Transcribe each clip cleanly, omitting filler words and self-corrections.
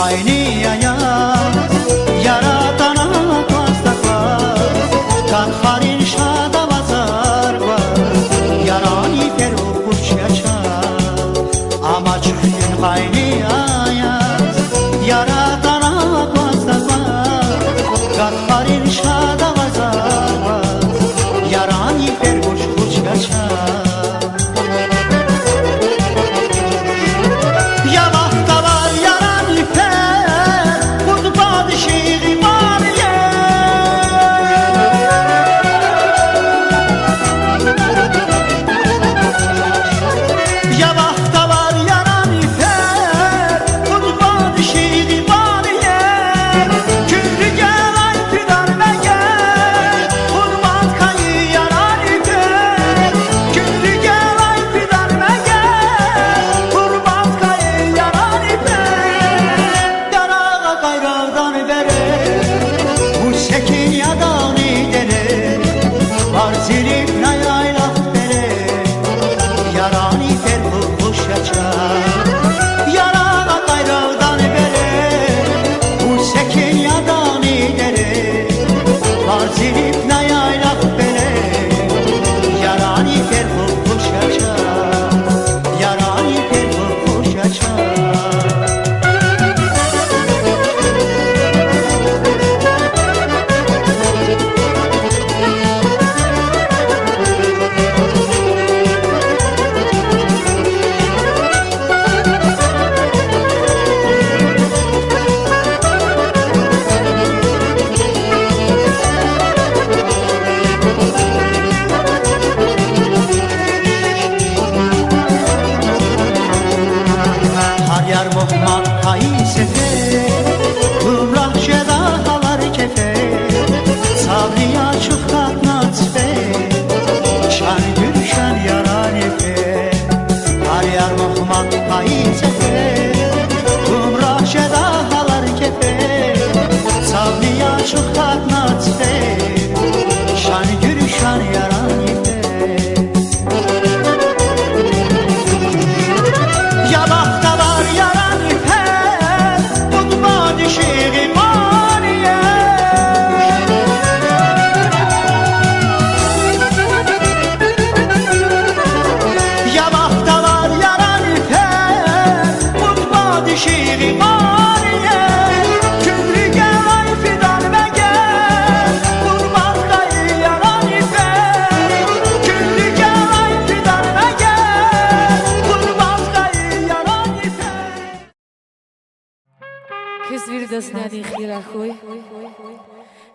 aynaya yaradana pastaklar Katharin şada bazar var Yarani perukuş yaşar Ama çıktın aynaya yaradana pastaklar Katharin şada bazar var Yarani perukuş yaşar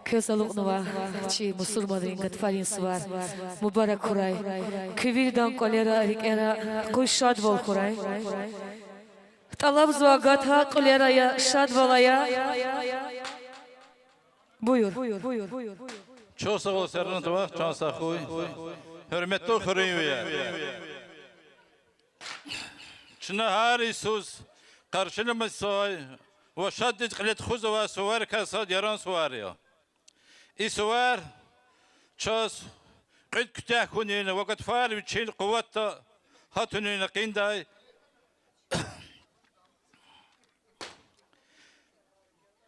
Kösaluknova, чи musulmanın katfarin suvar, mübarek kuray, kıvirdan kolera rikera, koy şadval kuray. Talab zuagatha koleraya şadvalaya. Buyur. Çok sağ ol Serhan Tava, çok sağ ol. Hürmetli Hürriye. Çına her İsus karşılığımız soy. ve şadded qillet xuzo ve suvar kasad yaran suvarıyor. İsuvar çöz qid kütah hunine vakat far için kuvvetta hatunine qinday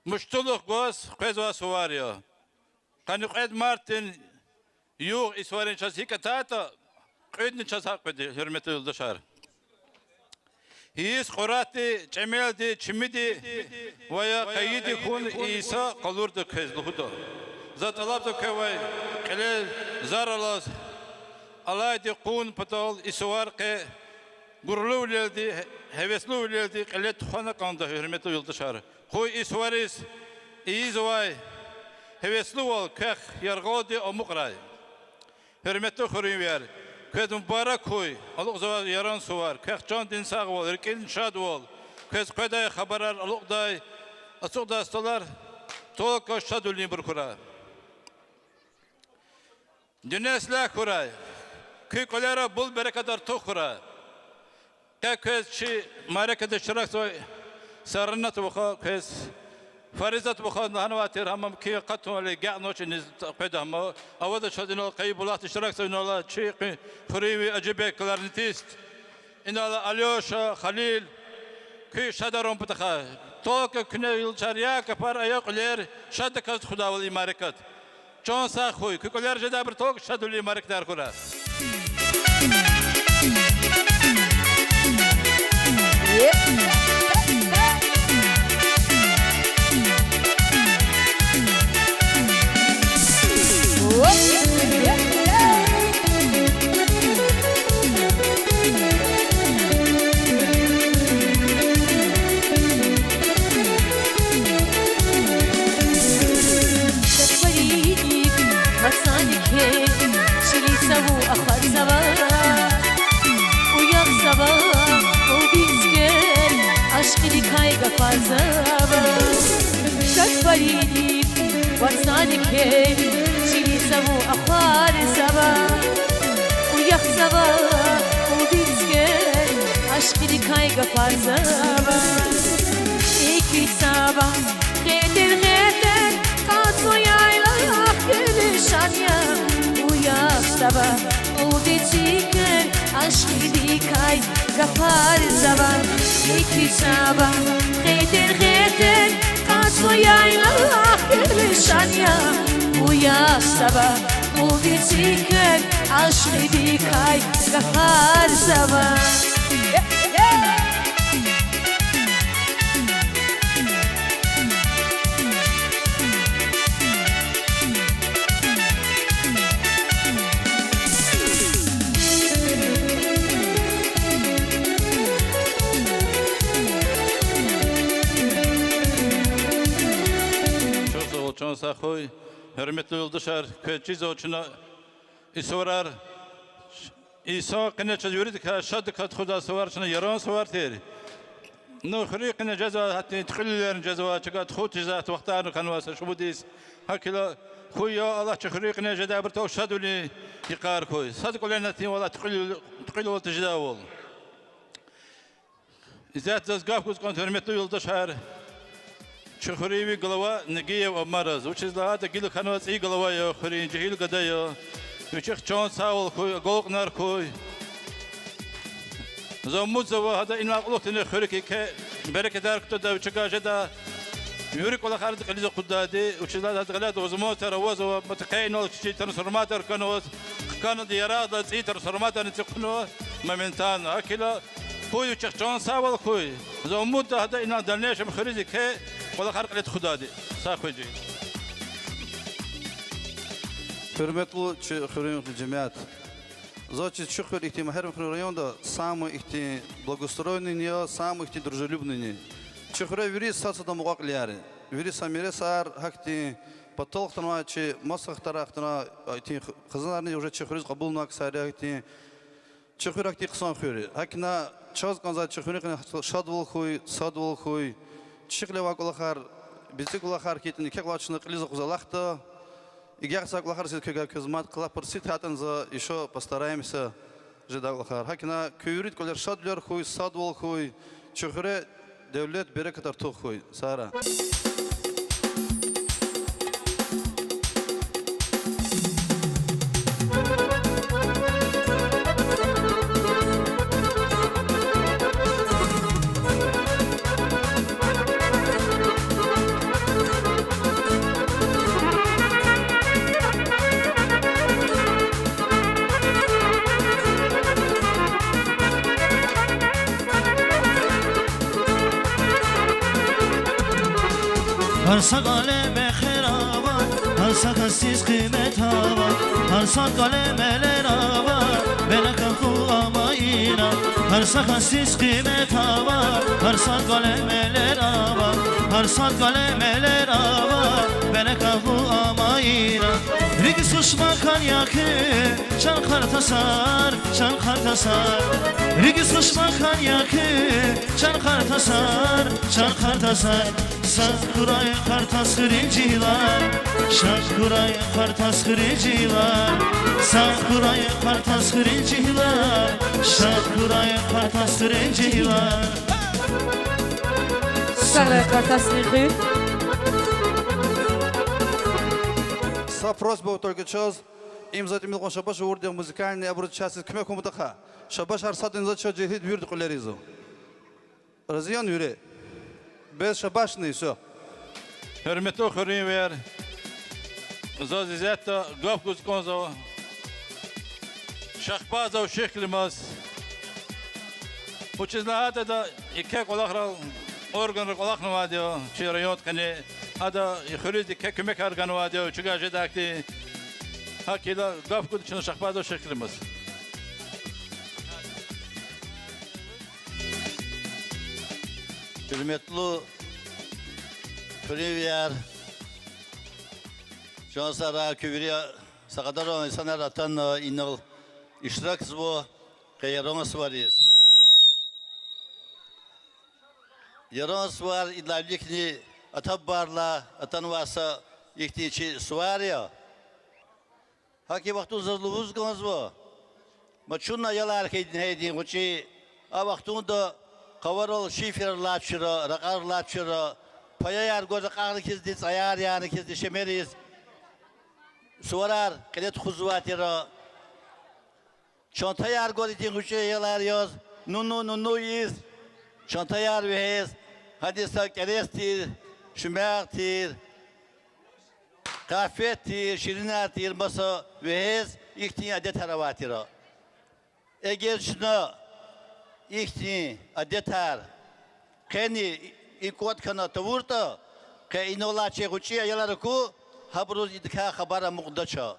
müştuluk göz qezva suvarıyor. Kan qed Martin yuh isvarin çöz hikatata qidni çöz haqqı hürmetli yoldaşlar. His Qurati, Cemeldi, Çimidi veya Kayyidi Kun İsa kalurdu kezluhudu. Zatalabdı kevay, qilel zaralas, alaydi kun patal isuvar ke gurlu uleldi, hevesli uleldi, qillet xana qanda hürmetli yoldaşlar. Koy isvaris, izvay, hevesli ol, keh yargadi amuqray. Hürmetli xuriyver. Köz mübarek koy, Allah uzava yaran suvar, keh can din sağ ol, erkin şad ol, köz köday haberar, Allah day, asuk dastalar, tolka şad ulni bir kura. Dünyasla kuray, köy kolera bul berekadar to kura. Keh köz çi marekede şirak soy, sarınat vuxa köz, farizat vuxa nahanvatir hamam ki qatun ali ga'noç niz qedama avada şadino qaybulat iştirak soynola çi xurivi acibe klarnetist inala Alyosha Khalil ki şadaron pataxa Tolka küne yılçarya kapar ayak uler şadı kaz Xudavul imarikat. Çon sağ koy. Kükuler jeda bir tolk şadul imarikler kurar. Gafar zaman iki sabah Geder Kaçma yayla Gülüşan ya Uya sabah Bu biçiken Aşkı dikay Gafar zaman Çon sağ koy. Hürmetli yoldaşlar, köçiz oçuna isorar. İsa kine çözürdük ha şadı kat Xuda sovarçına yaran sovar teri. No xriqine ceza hatta tıkıllerin ceza çıkat xut ceza vaqtlarını kanvasa şu bu dis. Hakila koy Allah xriqine ceza bir tok şaduli yıkar koy. Sadık olan natin valla tıkıl ol tecda ol. İzzet zazgaf kuz hürmetli yoldaşlar. Çuhurivi galava negiyev amaraz. Uçizla da gilu kanvas iyi galava ya xurin cehil gada ya. Uçuk çon sağ ol koy, golk nar koy. Zamut zava hada inaq ulutine xuriki ke berekedar kutu da uçuka da yürük ola xardı qaliza quddadi. Uçizla da galad ozmo tarawaz wa mutaqayn ol çi transformator kanvas. Kan diyara da çi transformator ntiqno momentan akila koy uçuk çon sağ ol koy. Zamut da hada inaq dalneş xurizi ke Ola xarqlet Xudadi. Sağ koyucu. Hürmetli хурим cemaat. Зачем чухор ихти махерм районда самый ихти благоустроенный не, самый ихти дружелюбный. Чухора вирис сацада мугакляри. Вирис самире сар хакти потолктана чи масах тарахтана ихти хазанарни уже чухорис кабулна ксари ихти чухора ихти ксан хури. Хакна час канза чухори шадвол хуй, садвол хуй. Чиклева кулахар, бизик кулахар кетин ике кулачны кылызы кузалахта. Игяхса кулахар сеткега көзмат кылап сит хатынза еще постараемся жеда кулахар. Хакина көйрит кулер шадлер хуй, садвол хуй, чухре devlet bereket artık хуй. Сара. Harsa kaleme xeraba, harsa kassiz kıymet hava, harsa kalemeler hava, bana kafu amayına. Harsa kassiz kıymet hava, harsa kalemeler hava, harsa kalemeler hava, bana kafu amayına. Rigi susma kan yakı, çankar tasar, çankar tasar. Rigi susma kan yakı, çankar tasar, çankar tasar. Sakuray kartas kırıcılar, Şakuray kartas kırıcılar, Sakuray kartas kırıcılar, Şakuray kartas kırıcılar. Sakuray kartas kırıcılar. Sa просьба только час. Им за этим мелком шабаш урдем музыкальный образ час кме комутаха. Шабаш арсадын за час жехит вирд кулеризу. Разиян юре. Bez şabaşını şu. Hürmetli Hürriyem ver. Zaz İzzetta gaf kuz konzo. Şahbaza şeklimiz. Bu çizlahada da iki kolakra organı kolakna vadiyo. Çirayot kani. Hada Hürriyet iki kümek organı vadiyo. Çıgajı dakti. Hakila gaf kuz için şahbaza şeklimiz. Hürmetli Hürriyem Şu sara küvriya sakadaro insanlar atan inal iştirak bu kayarımız varız. Yarımız var idlavlikni atabbarla atan varsa ihtiyaçı suvar ya. Haki vakti zırlığız gaz bu. Maçunla yalar keydin heydin uçi a vaktunda kavarol şifir lapşıra rakar lapşıra paya yar gözü qağlı kezdiz ayar yani kezdi şemeriz. Suvarar kelet huzvatira çantayar golitin huşe yalar yoz nunu yiz çantayar vehez hadisa kerestir şümertir kafettir şirinartir masa vehez ihtin adet haravatira eğer şuna ihtin adetar keni ikot kana tavurta ke inola çehuçi yalar ku Habroz idka habara muqdacha.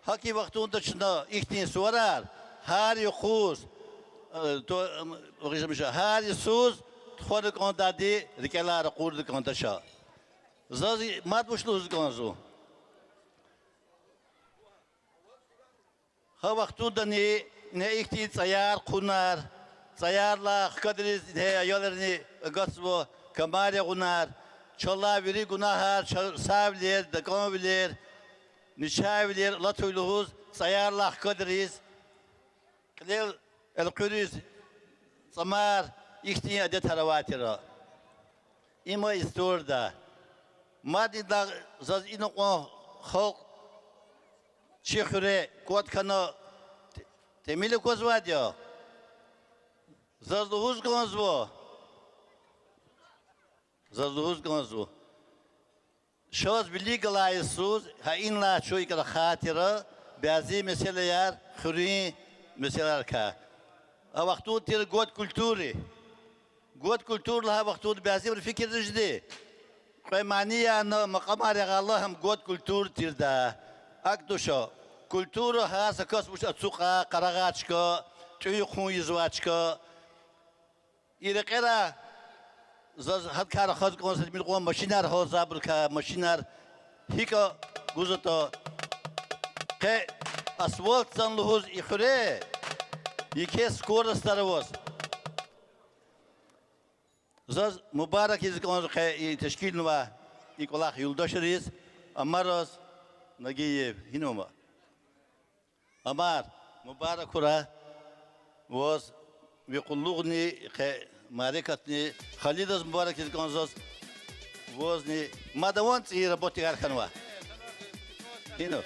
Haki vaktunda çına ihtin suvarar. Har yukhus. To orijmişa. Har yusuz. Txorik ondadi rikelar qurdik ondaşa. Zazi matbuşlu uzganzu. Ha vaktunda ne ihtin tsayar kunar. Tsayarla kadriz he ayollarni gasbo kamare kunar. Çalla biri günahar, savlir, dekambilir, nişavlir, latuyluğuz, sayarlah kadriz, klel el-kuriz, samar, ihtiya adet haravatira. İma istorda. Madida zaz inokon halk çiğre kuat kana temili kozvadya. Zazluğuz kozvo. Zazluğuz gonzu. Şoz bilgilayı suz ha inla çoy kadar hatira bazı meseleler hürri meseleler ka. A vaktu tir god kültürü. God kültürü ha vaktu bazı bir fikir rıjdi. Qaymaniya na maqamar Allah'ım god kültür tirda. Akduşo kültürü ha sakas buş atsuqa qaragaçka tüy khuyizvaçka. İrqera Zaz had kar khaz konset mil qom machinar ho zabr ka machinar hika guzato ke asfalt sanluhuz ikhre yike skor starovos Zaz mubarak iz kon ke teşkil nuva ikolak yuldaşırız amaros nagiyev hinoma amar mubarak kura was ve kulluğni ke Марекатни Халидас Мубарак из Гонзос возни Мадавон и работы Арханва. Ино.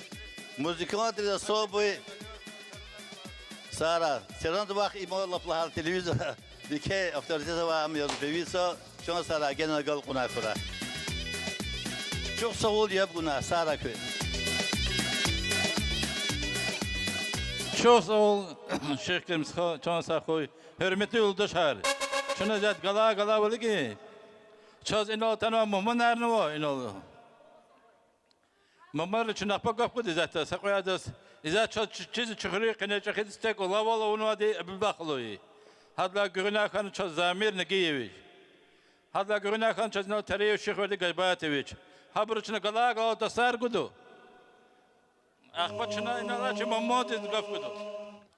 Музыканты особые Сара. Серант бах и мола плахал телевизор. Дике авторитетова амьёз певица. Чон Сара гена гал кунакура. Çok sağ ol ya buna Sara köy. Çok sağ ol Şeyhlerimiz çok sağ ol. Hürmetli yoldaşlar. Şuna zat gala böyle ki. Çaz inol tanım mumman nerede var inol. Mumman için apakap bu zaten sakoyadas. İza çiz çıkırıyor kene çekid istek ola valla onu hadi bilbakloyi. Hadla görünen kan çaz zamir ne giyevi. Hadla görünen kan çaz no teriyo şeyh verdi gaybateviç. Haber için gala tasar gudu. Ahbatçına inala çi mumman diz gaf gudu.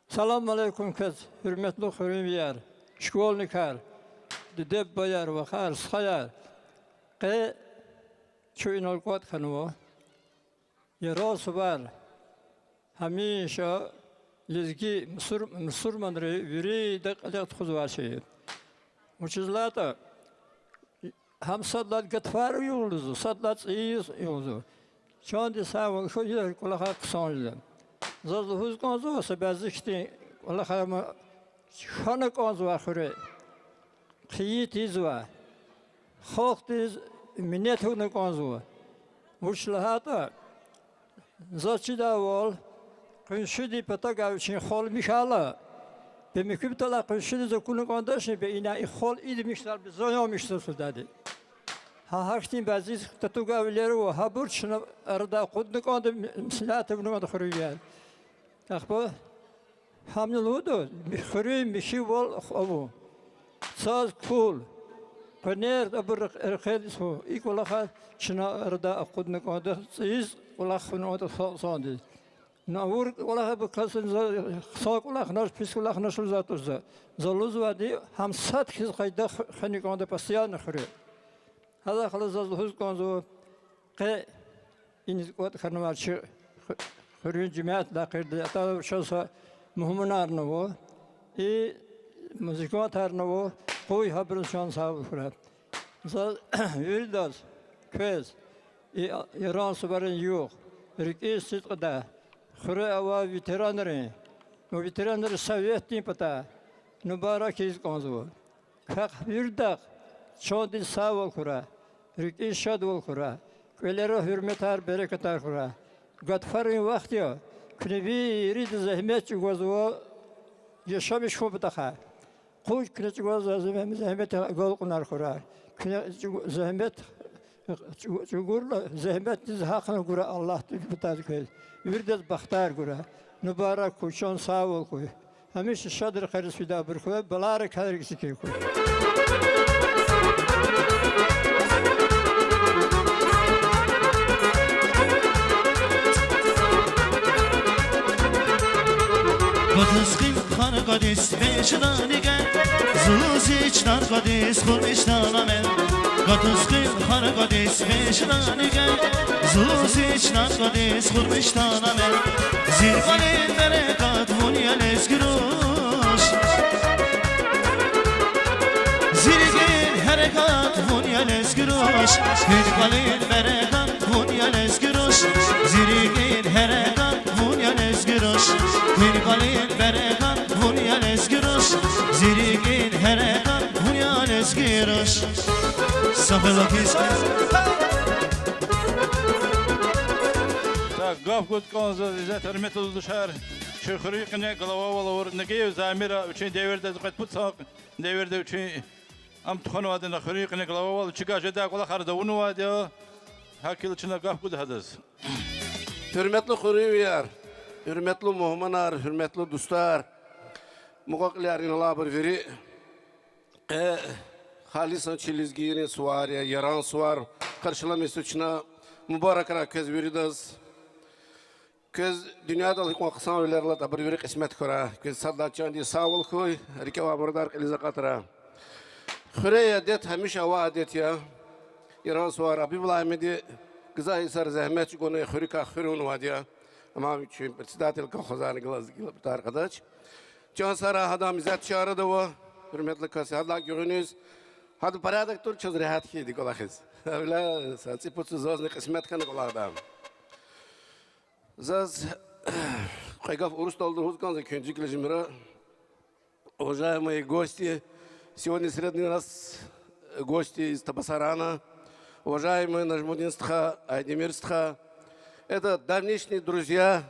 Selamun aleyküm kız. Hürmetli Hürriyem. Şkolnikar. Deb bayar ve khar sayar. Qe çuyunol qot khanwo. Yaros var. Hamisha lezgi Müslümanları veri de qalat khuzvashi. Muchizlata ham sadlat gatfar yoldu. Sadlat iyi yoldu. Çoğundu savun şu yer kulağa qısonlu. Zazlı huz qonzu sebazikti kulağa xana qonzu axire. Xiyit izva. خاطر منیت هون کنزو مشلهاتا زاچی داول کنشدی پتا گاوچین خال میشالا به میکوب تلا کنشدی زکون کنداشی به اینا ای خال اید میشتر به زنیا میشتر سودادی ها هشتین بعضی تتو گاویلر و ها برچن اردا خود نکند مسلات بنو خریال اخبار همین لودو خری میشی ول ابو ساز کول پنیر ابر خیلی سو ای کلا خا شنا اردا خود نکند چیز کلا خنوات ساندی نور کلا بکسن ساق کلا خناش پیس کلا خناش زاتوز زلوز وادی هم صد خیز قیدا خنی کند پسیا نخری هذا خلاص الهوز كونزو قي إن وقت خرنا شيء خريج جماعة داخل ده شخص مهم نارنو إيه موسيقى تارنو قوي هبرن شان صاحب فرات زال يرداز كويس إيران سبارن يوق ركيس سيد خري أوا فيترانرين وفيترانر سويتين بتا نبارا كيس كونزو خاك يرداق شاد ساول خورا رکی شاد ول خورا کلره حرمتار برکتار خورا گذفرین وقتیا کنی رید زحمت چگوزو یشابش خوب تخا خوش کنی چگوز زحمت گل کنار خورا کنی زحمت چگور زحمت زهاقن خورا الله تو بتاز کل وردت بختار خورا نبارک کوشان ساول خوی همیشه شادر خیرس فدا برخواه بلاره خیر کسی کی خوی Batısqim xanı qadis beşdanigə Zuziçdan qadis xurmişdanamən Batısqim xanı qadis beşdanigə Zuziçdan qadis xurmişdanamən Zirqalin bərəqat vunyəl ezgiroş Zirqin hərəqat vunyəl ezgiroş Zirqalin bərəqat vunyəl ezgiroş Zirqin hərəqat vunyəl ezgiroş Zirqalin bərəqat vunyəl ezgiroş Zirqin hərəqat vunyəl ezgiroş Safela pisqin Так, гавкут конза зет армету душар. Шухри кне голова волор неге замира учен деверде зqat путсак деверде учен ам тхону аден хри кне голова вол чига жеда кола харда уну вадя hakil içine gavkut hadis. Hürmetli hürriyer, hürmetli muhmanar, hürmetli dostlar, muqaqliyarin Allah bir veri, halisan çilizgiyin suvar ya yaran suvar, karşılaması için mübarekler köz veriyoruz. Köz dünyada qaqsan öylerle de bir veri kısmet kora, köz saddaçan diye sağ ol koy, rikava burdar elize qatra. Hürriye det hemşe va adet ya. İran suvar abi bulaymadı. Güzel isar zahmet çünkü xurika xurun vadiya. Ama çünkü председатель колхозаны глазгило bir arkadaş. Can sara adam izet çağırdı o. Hürmetli kası Allah görünüz. Hadi paradak tur çöz rahat kiydi kolakız. Öyle satsi putsu zaz ne kısmet kanı kolakdam. Zaz Qayqaf Урус долду хузканза кенжикле жимира. Уважаемые гости, сегодня среди нас гости из Табасарана. Уважаемые Нажмудинстха, Айдемирстха, это давнишние друзья,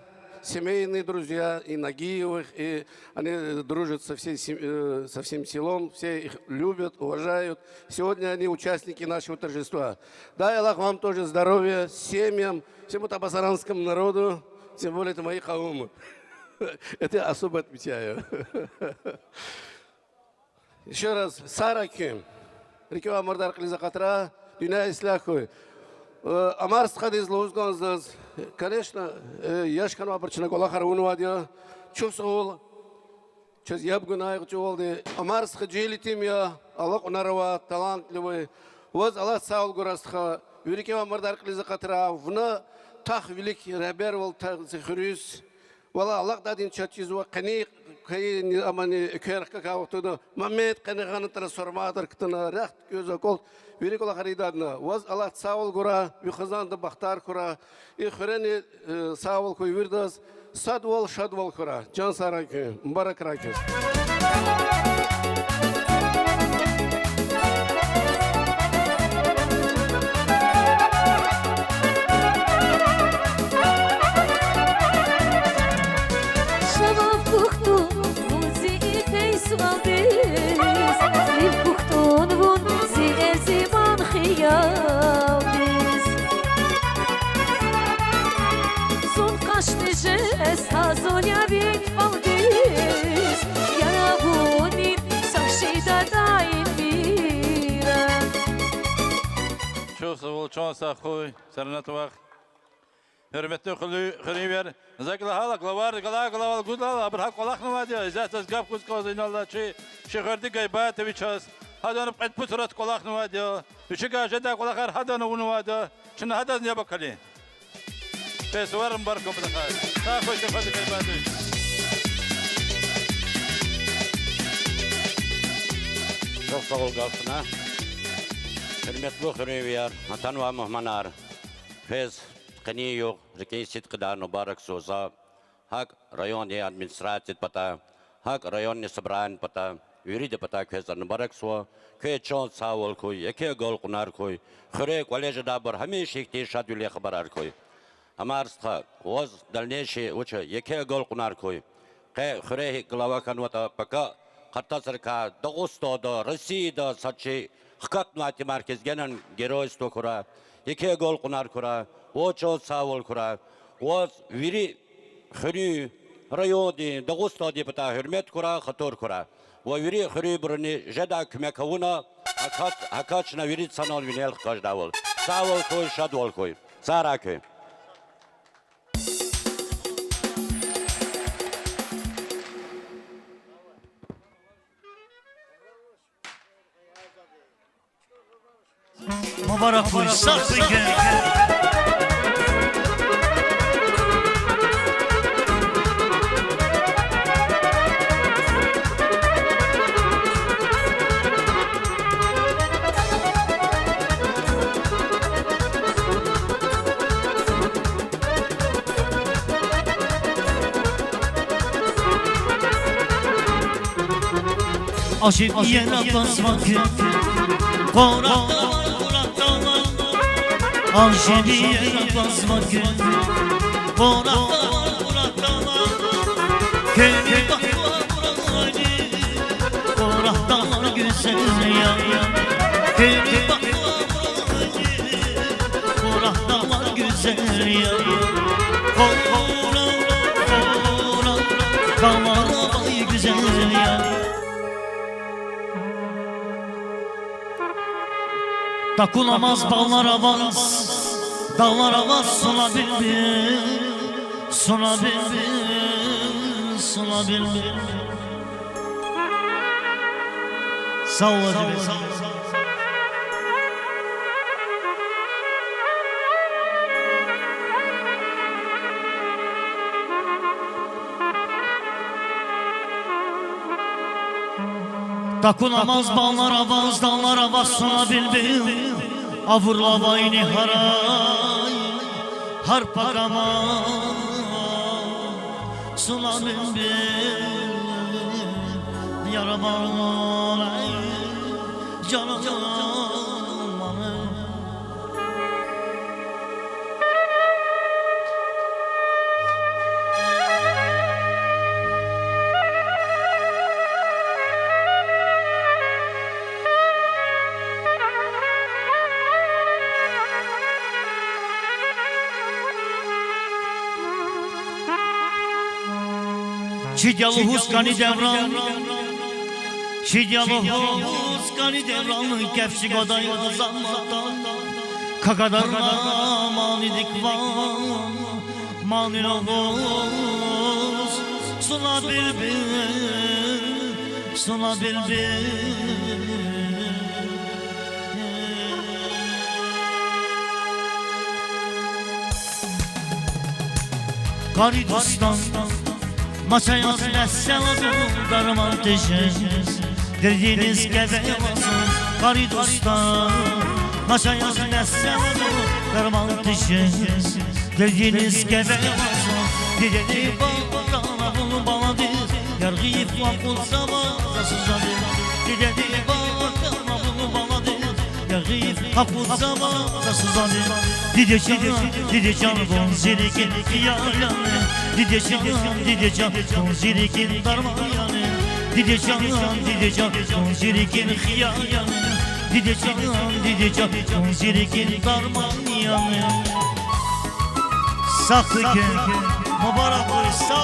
семейные друзья и Нагиевых, и они дружат со всем селом, все их любят, уважают. Сегодня они участники нашего торжества. Дай Аллах вам тоже здоровья, семьям, всему табасаранскому народу, тем более это мои хаумы. Это особо отмечаю. Еще раз, Сараким, Рикева Мордар Клизакатра, Dünya İslahı. Amars Kadiz Lozganzaz. Конечно, yaşkan abarçına kola harunu vadiya. Çok sağ ol. Çöz yapgınay çok oldu. Amars Kajelitim ya. Allah onarva talantlı. Vaz Allah sağ ol gorastha. Ürike Mardar Kliza Katra. Vna tahvilik reber vol tahzihürüs. Valla Allah dadin çatçız ve kani kayı amani körka kavtudu. Mehmet kani kanı transformator kıtına rahat göz okol. Велик Аллах харидадна, ваз Аллах саул гура, вихазан да бахтар кура, и хрени саул кой вирдас, садвал шадвал кура, жан сарайки, мбарак райки. جس هزونیا بین فودیس Yaravunit saşida daim bira Çok sağ ol, çok sağ ol. Serenat vak. Hürmetli Hürriver. Zakla halak lavar, gala gudala. Bir hak olak mı var ya? İzahsız gap kuz kozun Allah çi. Şehirde gaybat viças. Hadi onu et pusurat kolak mı var ya? Üçü gajeda kolakar hadi onu bunu var ya. Şimdi hadi ne bakalım. Pes varım barko bu da. Sağ koy hadi gaybat. Çok sağ ol Galsın'a. Hürmetli Hürriver, Hatan ve Muhmanar. Fez qani yok, rekisit qadar mübarek soza. Hak rayon administrasyet pata. Hak rayon sabran pata. Yürüdü pata fez mübarek so. Köy çon sağ ol koy, eke gol kunar koy. Hürre koleje dabar hamiş ihtiyaç duyuyor haber koy. Amarsta oz dalneşi uça eke gol kunar koy. Hürre glava kanvata paka. Hatta sarka Dağısto'da, Rusya'da saçı hıkat merkez gelen geroysto kura, iki gol kunar kura, o çok sağ ol kura, o viri hürü rayodi Dağısto'da pata hürmet kura, hator kura, o viri hürü burni jeda küme kavuna hakaçna viri sanal vinel kaçda ol, sağ ol koy, şad ol koy, sağ koy. Mübarek koy safike Aşık yer atlasmak Korakta var Aşık yer atlasmak Korakta var Köyü bakma buraydı Korakta var güzel ya Köyü bakma buraydı Korakta var güzel ya Korakta var güzel ya Takulamaz bağlar avaz, dağlar avaz sona bildim, sona bildim, sona bildim. Sağ ol hadi be. Takulamaz bağlar avaz, dağlar avaz sona bildim. Avurla vayni haray, harpa kama sula bildim. Yaraman ay, canım Çidyalı huskani devran Çidyalı huskani devran Kefçik odayı kazanmaktan Kakadarla manidik van Manil oğuz Sula bilbil Sula bilbil Karidostan Maça yaz nesel olsun darman teşeşiz Dediğiniz gebe olsun Karidostan Maça yaz nesel olsun darman teşeşiz Dediğiniz gebe olsun Dedeni bağlana bunu bana değil Yargıyıp vakul zavaza suzadır Dedeni bağlana bunu bana değil Yargıyıp vakul zavaza suzadır Dideceğim gonzirikin hiyalanı Dideceğim gonzirikin darmayanı Dideceğim gonzirikin hiyalanı Dideceğim gonzirikin darmayanı Saklı Mübarek olsun. Sağ ol.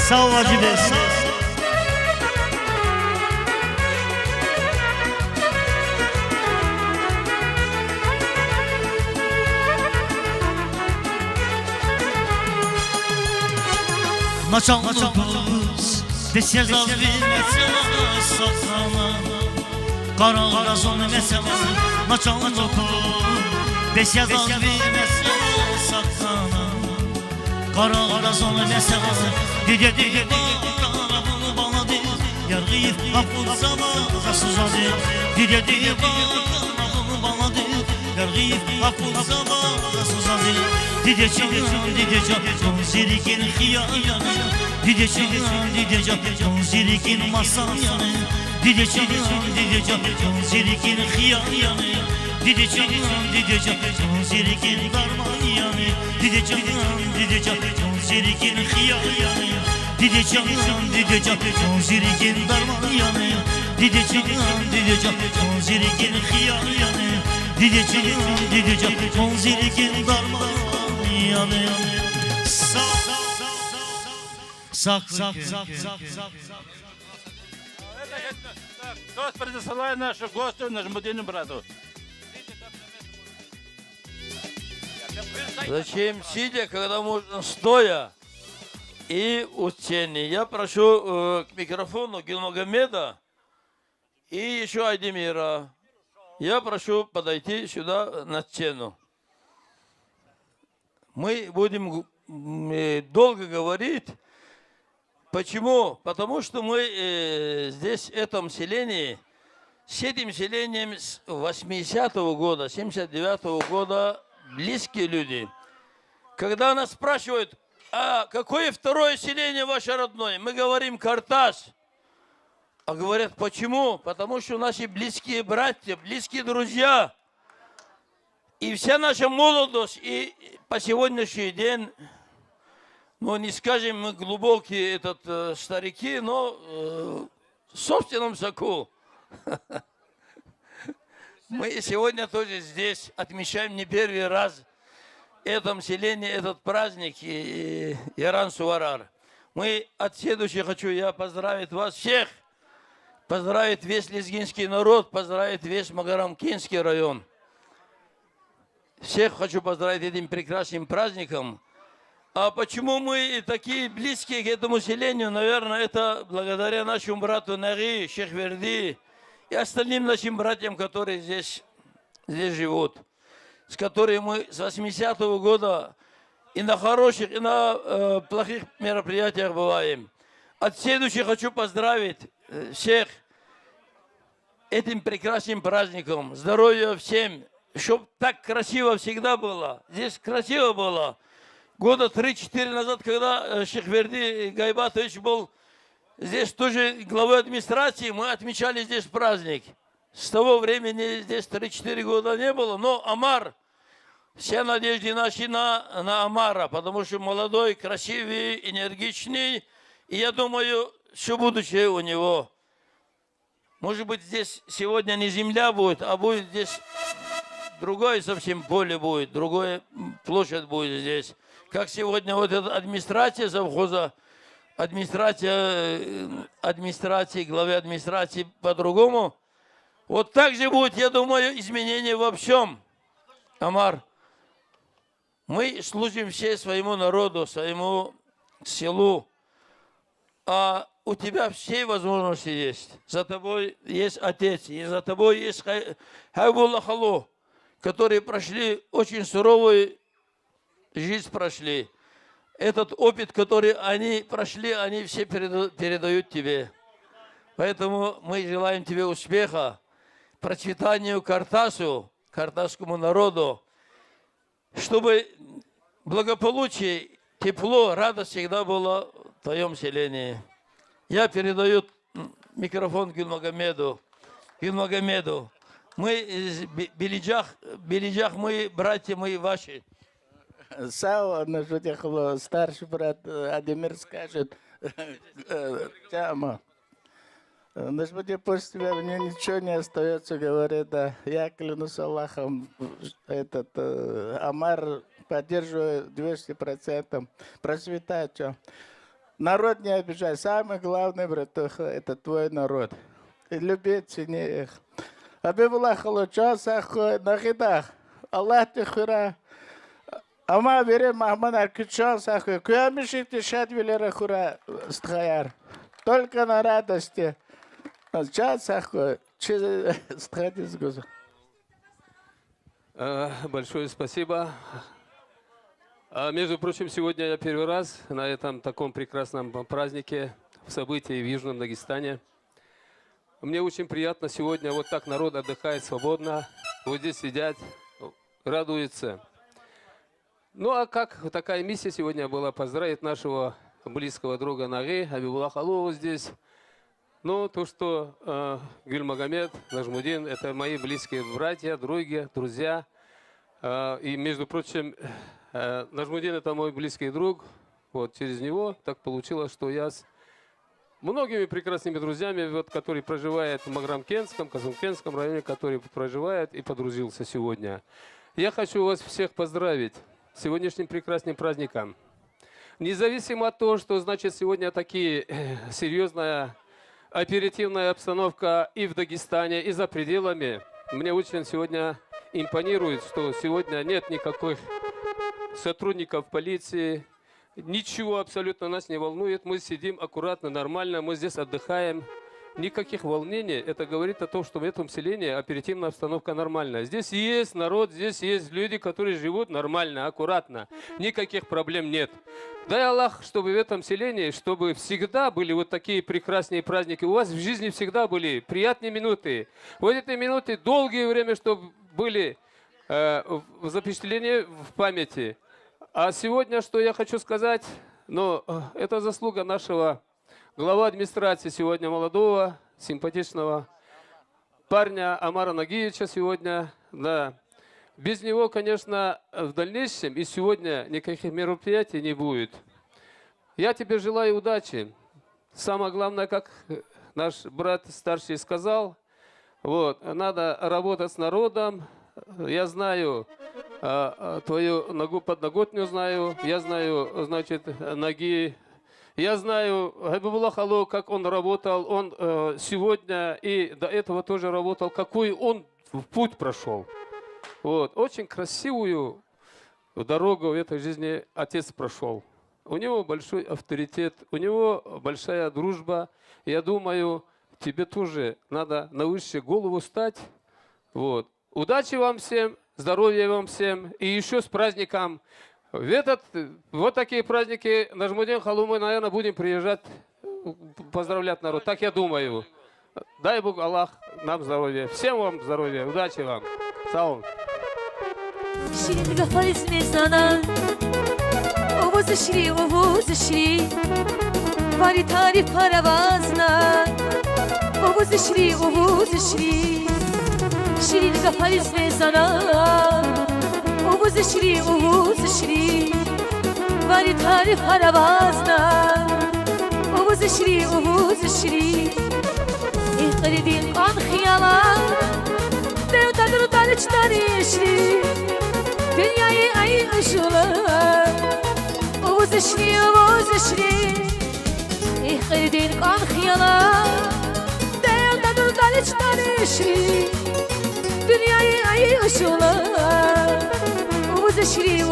Sağ ol Hacı Bey. Sağ ol. Naçanlı kız Desez az bir mesela saklana Kara razon mesela Naçanlı kız Desez az bir mesela saklana Kara razon mesela Dide dide bakara bunu bana de Yargıyıp akıl zamana suzadı Dide dide bakara bunu bana de Yargıyıp akıl zamana suzadı Dide can zirikin hiyayana Dide can zirikin masayana Dide can zirikin hiyayana Dide can zirikin darmayana Dide can zirikin hiyayana Dide can zirikin darmayana Dide can zirikin hiyayana Dide can zirikin darmayana Кто предоставляет наших гостей, нашему мудейному брату? Зачем сидя, когда можно стоя и у тени? Я прошу к микрофону Гилмагомеда и еще Айдемира. Я прошу подойти сюда на сцену. Мы будем долго говорить. Почему? Потому что мы здесь, в этом селении, с этим селением с 80-го года, 79-го года, близкие люди. Когда нас спрашивают, а какое второе селение ваше родное? Мы говорим Картас. А говорят, почему? Потому что наши близкие братья, близкие друзья. И вся наша молодость, и по сегодняшний день, ну не скажем мы глубокие старики, но в собственном соку. Мы сегодня тоже здесь отмечаем не первый раз в этом селении этот праздник Яран Суарар. Мы от следующего хочу я поздравить вас всех, поздравить весь лезгинский народ, поздравить весь Магарамкинский район. Всех хочу поздравить этим прекрасным праздником. А почему мы такие близкие к этому селению? Наверное, это благодаря нашему брату Наги, Шехверди и остальным нашим братьям, которые здесь живут, с которыми мы с 80-го года и на хороших, и на плохих мероприятиях бываем. От следующего хочу поздравить всех этим прекрасным праздником. Здоровья всем, чтобы так красиво всегда было. Здесь красиво было. Года 3-4 назад, когда Шехверди Гайбатович был здесь тоже главой администрации, мы отмечали здесь праздник. С того времени здесь 3-4 года не было, но Амар, все надежды наши на Амара, потому что молодой, красивый, энергичный, и я думаю, все будущее у него. Может быть, здесь сегодня не земля будет, а будет здесь другое совсем поле будет, другая площадь будет здесь. Как сегодня вот эта администрация совхоза, администрации, главы администрации по-другому. Вот так же будет, я думаю, изменения во всем. Амар, мы служим все своему народу, своему селу, а у тебя все возможности есть. За тобой есть отец, и за тобой есть Хайбулла Халу, которые прошли очень суровую жизнь прошли. Этот опыт, который они прошли, они все передают тебе. Поэтому мы желаем тебе успеха, процветанию Картасу, картасскому народу, чтобы благополучие, тепло, радость всегда была в твоем селении. Я передаю микрофон Гилмагомеду. Мы из Белиджах, мы братья, мы ваши. Сау, на старший брат Адемир скажет. Тяма. Нажмуди, после тебя мне ничего не остается, говорит, да. Я клянусь Аллахом, Амар поддерживаю 200%. Процветает, что. Народ не обижай. Самое главное, братуха, это твой народ. И люби, цени их. Абибуллах Аллача, Сахой, Нахидах. Аллах ты хура. Ама вере Махман Аркичан, Сахой. Куямишик ты шадвилера хура стхаяр. Только на радости. Час, Сахой. Стхадис гузу. Большое спасибо. Между прочим, сегодня я первый раз на этом таком прекрасном празднике, в событии в Южном Дагестане. Мне очень приятно сегодня, вот так народ отдыхает свободно, вот здесь сидят, радуется. Ну а как такая миссия сегодня была поздравить нашего близкого друга Наги, Абибуллах Аллову здесь. Ну, то, что Гюльмагомед, Нажмудин, это мои близкие братья, друзья. И, между прочим, Нажмудин это мой близкий друг. Вот через него так получилось, что я с многими прекрасными друзьями, вот, которые проживают в Маграмкентском, Казанкентском районе, которые проживают и подружился сегодня. Я хочу вас всех поздравить с сегодняшним прекрасным праздником. Независимо от того, что значит сегодня такие серьезная оперативная обстановка и в Дагестане, и за пределами, мне очень сегодня импонирует, что сегодня нет никаких сотрудников полиции, ничего абсолютно нас не волнует, мы сидим аккуратно, нормально, мы здесь отдыхаем. Никаких волнений, это говорит о том, что в этом селении оперативная обстановка нормальная. Здесь есть народ, здесь есть люди, которые живут нормально, аккуратно, никаких проблем нет. Дай Аллах, чтобы в этом селении, чтобы всегда были вот такие прекрасные праздники. У вас в жизни всегда были приятные минуты. Вот эти минуты долгое время, чтобы были запечатления в памяти. А сегодня, что я хочу сказать, ну, это заслуга нашего глава администрации сегодня, молодого, симпатичного парня Амара Нагиевича сегодня. Да. Без него, конечно, в дальнейшем и сегодня никаких мероприятий не будет. Я тебе желаю удачи. Самое главное, как наш брат старший сказал, вот, надо работать с народом. Я знаю твою подноготню, знаю. Я знаю, значит, Наги. Я знаю Абибуллах Аллов, как он работал. Он сегодня и до этого тоже работал. Какой он путь прошел. Вот. Очень красивую дорогу в этой жизни отец прошел. У него большой авторитет, у него большая дружба. Я думаю, тебе тоже надо на высшую голову стать. Вот. Удачи вам всем, здоровья вам всем и еще с праздником. Вот такие праздники Нажмудин Халу мы, наверное, будем приезжать, поздравлять народ. Так я думаю. Дай Бог Аллах нам здоровья. Всем вам здоровья, удачи вам. Салам. شیرین قفایز میزنن اووز شری واری تاری پروازنن اووز شری شیرین قفایز میزنن اووز شری واری تاری پروازنن اووز شری ای قریدین قان خیالان دیو تدرو تالچ داریشی dünyayı ay ışılar Oğuz işri İhkidin kan hıyala Değerden dur içten işri Dünyayı ay ışılar Oğuz işri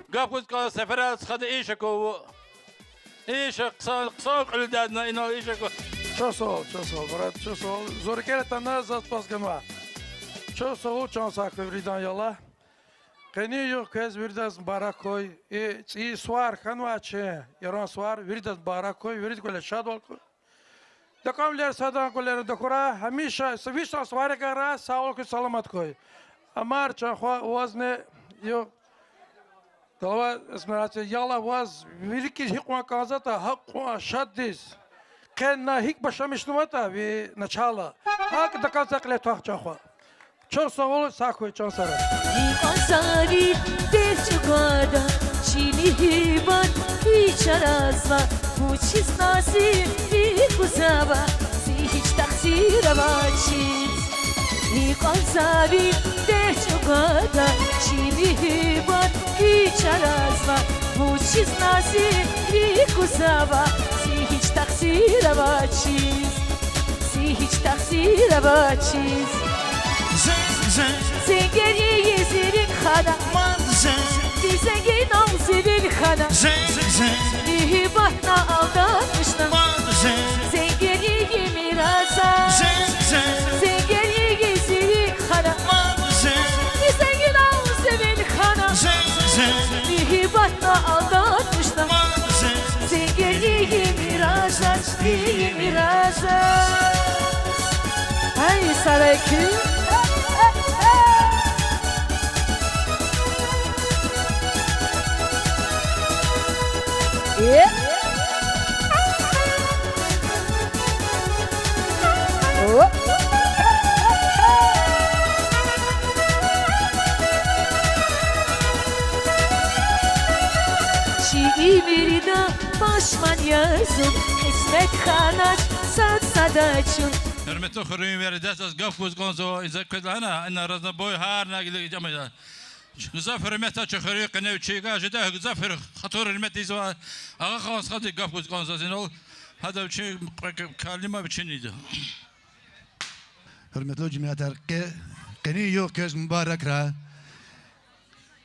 Gafuzka sefere sıkadı işekovu İşe kısa kılıdadına ino işekovu Čo sol, brat, čo sol. Zorikere tanda zaspaz ganva. Čo sol, çan saklı vridan yala. Keni yok kez virdas barakoy. I swar kanva çe. Yaran swar virdas barakoy. Virid kole şadol koy. Dakamler sadan koler dokura. Hamisha savişta sware gara sağol koy salamat koy. Amar çan vazne yok. Talva esmerate yala vaz virikir hikwa kazata hakwa şaddis. Kenna hik başlamışnumata ve начала. Hak dakazakle tahçakwa. çok sağ olun, sakın çok sağ olun. Azari derçugada çili hiban hiç arazva bu çiz nasibi kuzava si hiç taksira vaçiz Azari derçugada çili hiban hiç arazva bu çiz nasibi kuzava si hiç taksira vaçiz si hiç taksira vaçiz Zengeri yezirin khana Di zengin avzirin khana Dihi bahna aldatmıştım Zengeri yemiraza Zengeri yezirin khana Di zengin avzirin khana Dihi bahna aldatmıştım Zengeri yemiraza Yemiraza Ay Saraykı Yeah. Oh. Şiirida başman yazın İsmet Kanaç sat sadaçın Hürmetli Hürriyem verides az gaf kuzgonzo izak kudana en arazda boy har nagili jamaya Zafer meta çökürü kene çiğga jeda zafer hatır hürmet izva ağa khas hadi gaf kuzgonzo zinol hada uçi kalima biçiniydi Hürmetli cemiyetler keni yok köz mübarek ra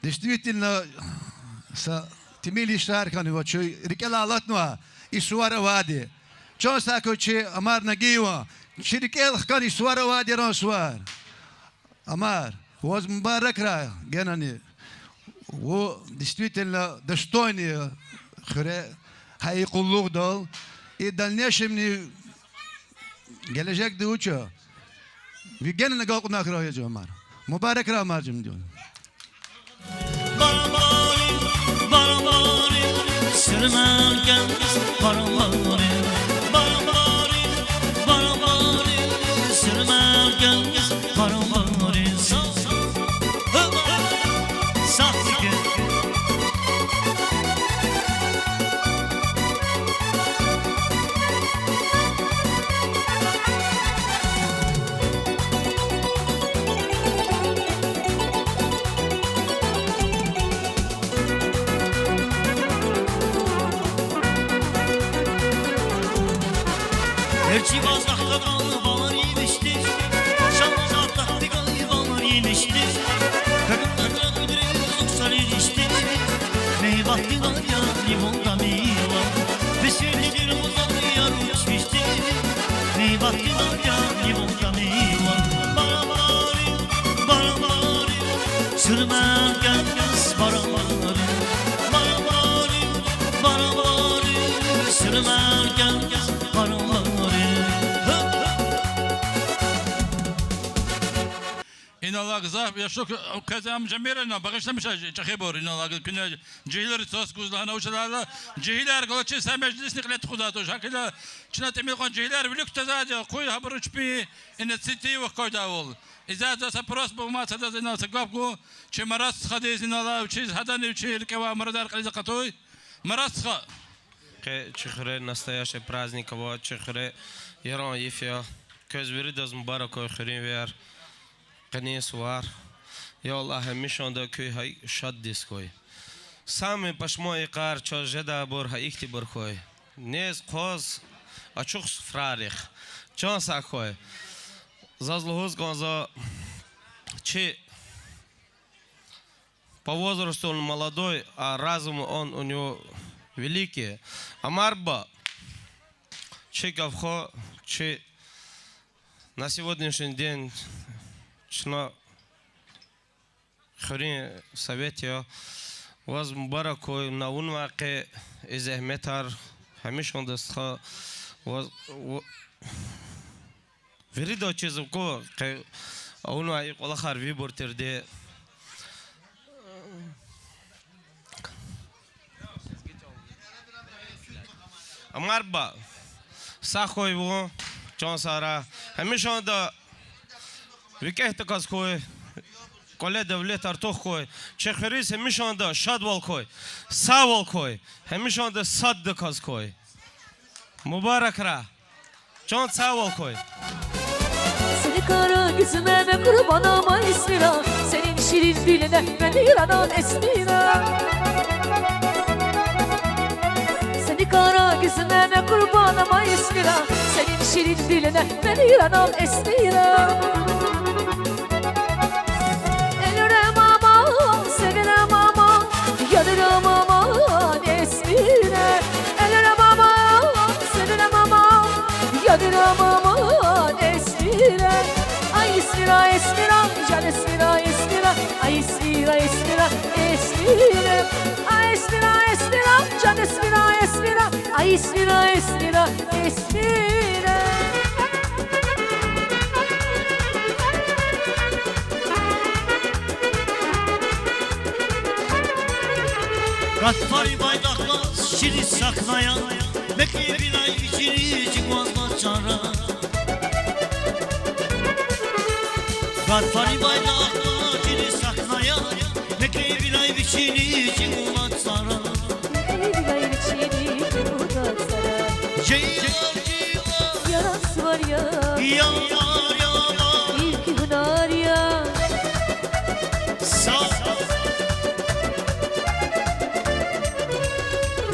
Действительно sa timili şarkanı ve çöy rikela alatnua isuara vadi Çon sako çi amar nagiwa Şirikel kan isuara vadi ran suar Амар воз мбарак ра генани во действительно достойные хре хайкуллук дал и дальнейшем не gelecek de uçuyor. Bir gene ne kalkın akra yapacağım Амар. Mübarek ra Amar'cığım diyor. Barabari sürmerken barabari Barabari sürmerken barabari Gerçi bazakta galibalar yemiştir Şamazakta galibalar yemiştir Kadınlarla öldürüyoruz yoksa iliştir Meyvahti var ya limonda meyva Vesilidir ozanı yar uçmuştur Meyvahti var ya limonda meyva Barabari Sürmen gelmez barabari Barabari Sürmen gelmez barabari إن الله غزاف يشوك كذا مجمرنا بقيش مش تخبر إن الله كنا جيلر توس كوز لهنا وش هذا جيلر قالت شيء سامع جلس نقلت خداتوش هكذا شنا تعمل قان جيلر بلوك تزاد قوي هبرش بي إن السيتي وقاعد أول إذا جالس براس بوما تزاد إن سقابكو شيء مرات خديز إن الله وشيء هذا نوشيء الكوا مردار قليل قطوي مرات خا چخره настоящий праздник вот چخره ярон ефия көз беридез мубарак охирин вер قنیس وار یا الله همیشه آن که های شاد دیسکوی سامی پشمای قار چه جدا بر های اکتی برخوی نیز قاز ачух фрарих чон сахой зазлугуз гонзо чи по возрасту он молодой, а разум он у него великий. Амарба чи гавхо чи на сегодняшний день чно хрин совете واز مبارک و نون واقع زحمتار همیشه دستخا واز وری دو چیز کو که اون وای قلا خروی برترده امار با ساخوی و چون سارا همیشه دا Rükehte kaz koy. Kole devlet artık koy. Çekeriz hemiş anda şadval koy. Sağ koy. Hemiş anda saddı kaz koy. Mübarek ra. Çok sağ koy. Seni kara gözüme ve kurban ama ismira. Senin şirin diline ben İran'ın esmira. Seni kara gözüme ve kurban ama ismira. Senin şirin diline ben İran'ın esmira. Elirim aman, severim aman, yanırım aman esmire. Elirim aman, severim aman, yanırım aman esmire. Ay esmira, esmira, can esmira, esmira. Ay esmira, esmira, esmire. Ay esmira, esmira, can esmira, esmira. Ay esmira, esmira, esmire. Gattari baydaklar şiri saklayan Bekle bir ay içini çıkmazlar çara Gattari baydaklar şiri saklayan Bekle bir ay içini çıkmazlar çara Bir ay içini çıkmazlar çara. Ceylan ceylan Yarası var ya, Yalar yalar ilk hünar ya. Sağ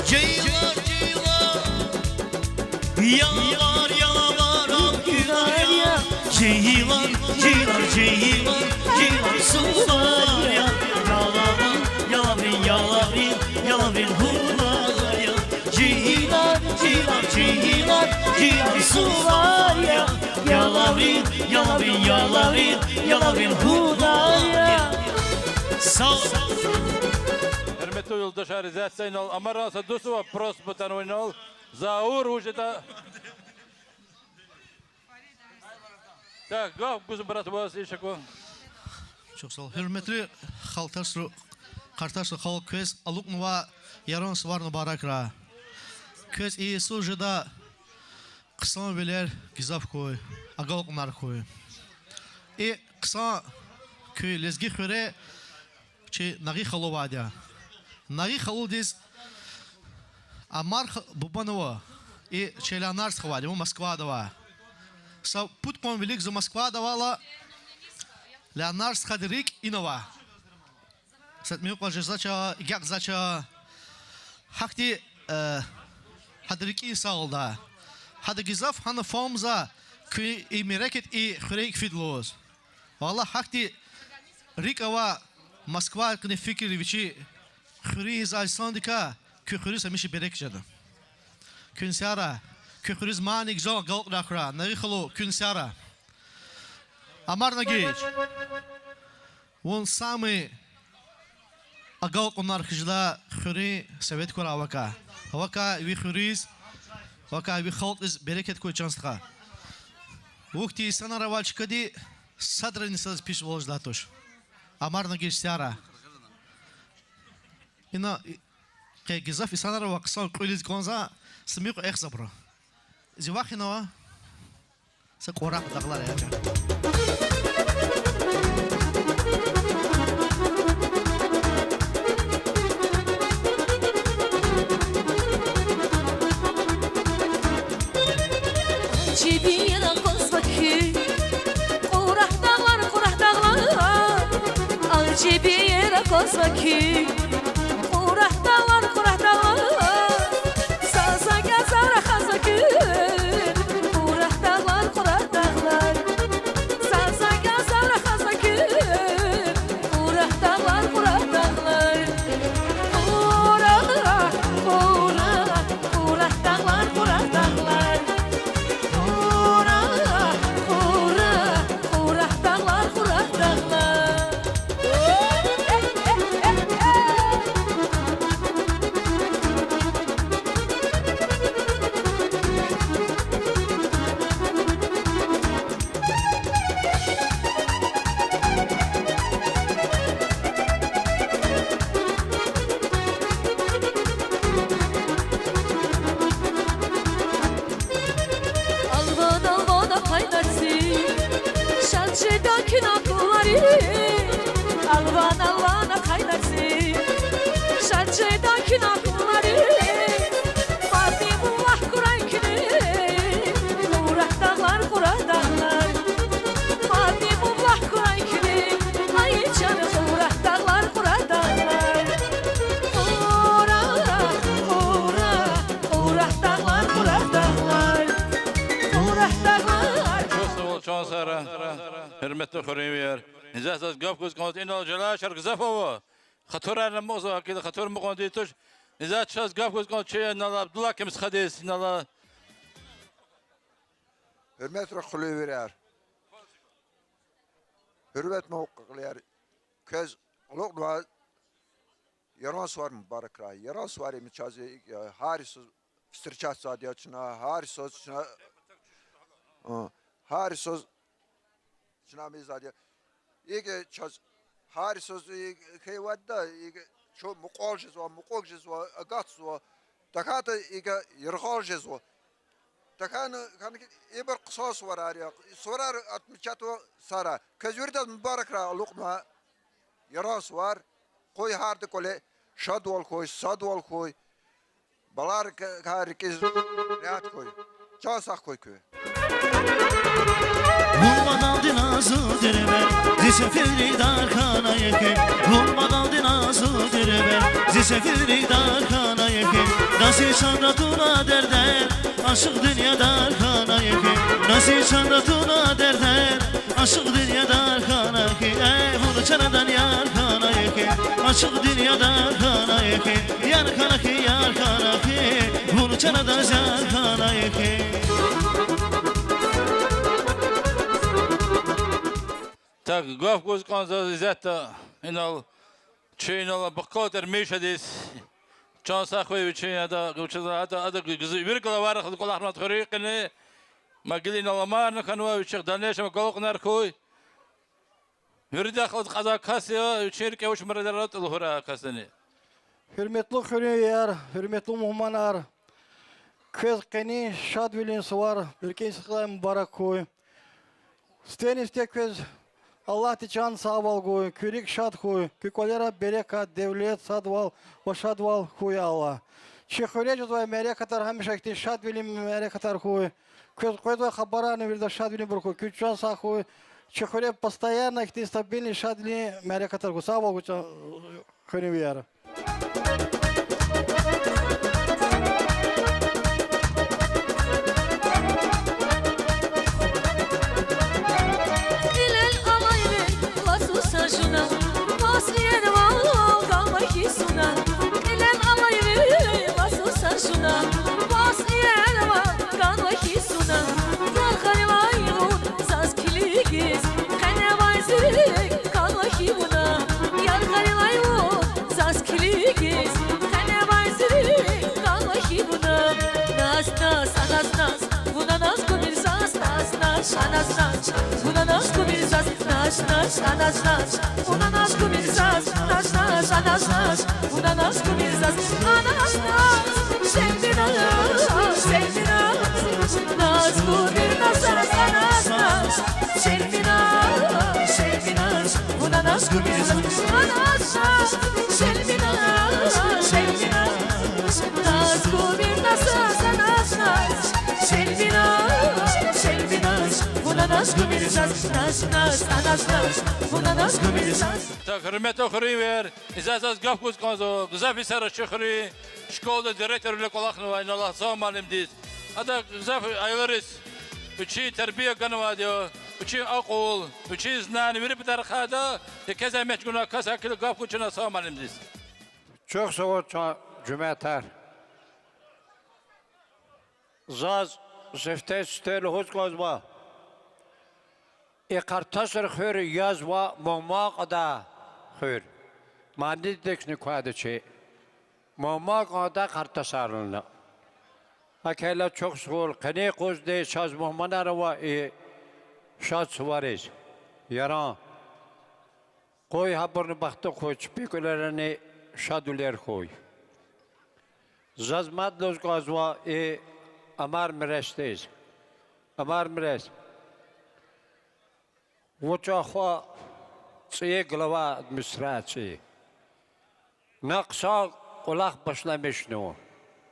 Ceylan ceylan Yalar yalar al günar ya Ceylan ceylan ceylan Ceylan sular ya Yalavın yalavın yalavın Yalavın hular ya Ceylan ceylan ceylan Ceylan sular ya Yalavın yalavın yalavın Yalavın hular ya Sağ ol Hürmetli yoldaşlar, İzzet Zeynal, Amarasa Dusova, Prosputan Oynal, Zaur Ujita. Так, gaf kuzum bırak bu işe koy. Çok sağ ol. Hürmetli kardeşler halk köz alukmuva yaron svarno barakra. Köz iyi sujada kısa biler gizaf koy, agalklar koy. Kısa köy lezgi höre çi nagi halovadya. Nagi haludis Амар Бубанова и Челянарского, ему Москва давала. Путь кон велик за Москва давала Леонард Хадрик и Нова. Сатмил кожи зача, як зача Хакти Хадрики салда. Хадгизав хана фомза ки и мерекет и хрейк фидлоз. Валла хакти Рикова Москва кне фикривичи хриз альсандика Küchürüz hemişi berek canım. Künsara, küchürüz manik zor galk rakra, narıkhalo künsara. Amarna geç. Вон самый агалк onlar hıjla хюри совет кора вака. Вака ви хюриз, вака ви халкыз берекет koy çanstqa. Вухти sana равачкади садраницаз пиш волждатош. Amarna geç sara. Ина Гизаф исанара вақсан қулиз конза смиқ эхзабро. Зивахинова се қорақ дағлар яка. Cebine kozbaki Quraq dağlar Al cebine kozbaki Quraq dağlar Saza gazar xazakir Quraq dağlar Saza gazar xazakir Quraq dağlar Cansara, hürmetli Hürriyer. İzahsız gaf göz konusu inal jalal şark zafava. Xatorarla moza akil xator muqondi tuş. İzahsız gaf göz konusu şey nala Abdullah kemis hadis nala. Hürmetli Hürriyer. Hürmet mevkikler. Köz olukla yaran suar mübarek ray. Yaran suarı müçazi harisus stirçat sadiyatçına harisus harisus şuna mizadiye. İki çaz harisus kıyvada şu mukoljiz o agats o takata iki yırkoljiz o takan kan iber qısas var araya sorar atmışat o sara kazvirde mübarek ray olukma yaras var koy hardı kole şadwal koy sadwal koy balar harikez rahat koy çasak koy köy Vurmadan dinazı direbe Zisefiri darkana yeke Vurmadan dinazı direbe Zisefiri darkana yeke Nasıl sanratuna derden Aşık dünya darkana yeke Nasıl sanratuna derden Aşık dünya darkana yeke Bunu çanadan yarkana yeke Aşık dünya darkana yeke Yarkana ki yarkana ki Bunu çanadan yarkana yeke Tak gaf göz konusu zaten inal çeyinala bakkater meşedis. Cansa koy çeyinada gıçıda ada güzü bir kala var kulağına tırıkını magilin alamar kanwa uçak daneşme qalqnar koy. Yürüdü qaza kasya şirke uç mıradarat ulhura kasını. Hürmetli Hürriyer, hürmetli muhmanar. Köz qeni şad vilin suvar, ülken sıkılan mübarek koy. Steniste köz Allah tiçan sağval koy, kürik şad koy, kükolera bereka devlet sadval, o şadval koy Allah. Çekhöre cüzvay merekatar hamişakti şad vilim merekatar koy. Köz koyda xabarani virda şad vilim bir koy, küçan sağ koy. Çekhöre постоянно ихти стабильный шад vilim merekatar koy. Sağval koy Hürriyer. Şuna, masliyer var, kalmak isuna. Elem alayım, basılsa şuna. Masliyer var, kalmak isuna. Zarkarılayım, saz kiligiz. Kene vayzik, kalmak ibuna. Yarkarılayım, saz kiligiz. Kene vayzik, kalmak ibuna. Nas nas, anas nas, buna nas kumir saz. Nas nas, anas nas, buna nas kumir saz. Nas nas, anas nas. Una nas kumirzas, nas nas, anas nas. Una nas kumirzas, anas nas. Sevdi nas, sevdi nas. Nas kumirzas, anas nas. Sevdi nas, sevdi nas. Una nas kumirzas, anas nas. Sevdi nas, sevdi nas. Nas kumirzas, anas nas. Sevdi nas, sevdi nas. Una nas kumirzas, nas nas, anas nas. Una nas kumirzas. Tak hürmetli Hürriyer. İzahsız gaf göz konusu güzel sarı şıkhri. Şkolda direktörle kulakını var. Allah sağ malim diz. Ada güzel aylarız. Üçü terbiye kanıva diyor. Üçü akıl. Üçü znani verip darkada. Keza meçguna kasa kilo gaf göçüne sağ malim diz. Çok sağ ol cümleter. Zaz zefte stel hoş kozma. İkartasır hür yazva mumaq hür. Mandi dekni kuadı çi. Mumaq da kartasarlı. Akela çok sağol. Kani koz de şaz muhmanar va şaz suvariz. Yaran. Koy haberni baktı koy spikulerini şaduler koy. Zazmad loz gazva amar mirestiz. Amar mirest. Вочахва цие глава администрации. Накса Олах Башламишну.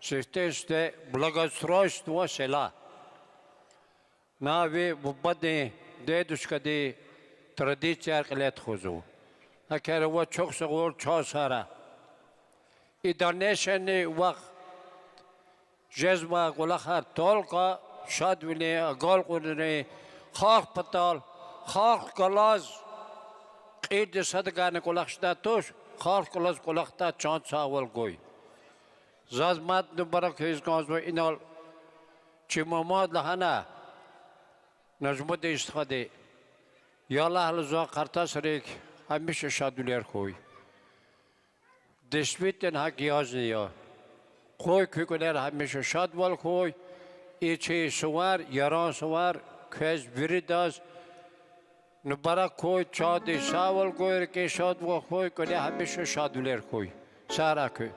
Системste благоустройство села. Нави бубади дедушкади традиция арқилет хузу. Акерва чок сагор чосара. И донешени вақт жезма Олаха толка шадвили агал кудри خاک پتال خاک کلاز قید صدقان کلاخشتا توش خاک کلاز کلاختا چند ساول گوی زازمات نبرک هیچ گاز و اینال چی ماماد لحنا نجمت استفاده یالا هلزا قرطاس ریک همیشه شادولیر خوی دشمیتن حق یاز نیا خوی که همیشه شادوال خوی ایچه سوار یاران سوار کهز بریداز نبرک خوی چادی ساول گویر که شادوال خوی کنه همیشه شادولیر خوی سارا که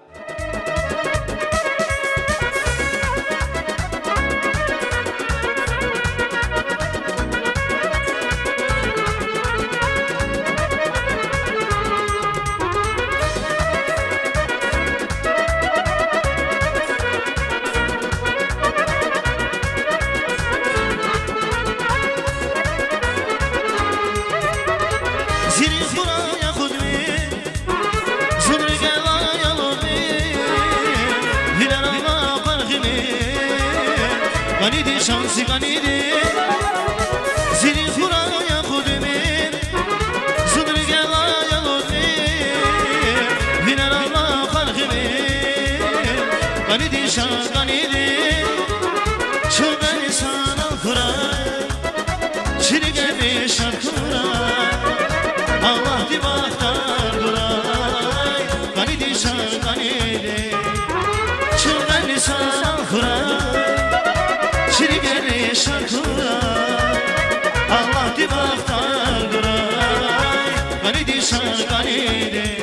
غنیدی شانسی غنیدی زیری خورای خودمین زدر گلای لودمین هنر الله خلقمین غنیدی شان غنیدی شده سانا خورای شرگه شرکورای الله دی باختار دورای غنیدی شان غنیدی شده سانا خورای شرگه شرکورای الله دی باختار دورای غنیدی شان غنیدی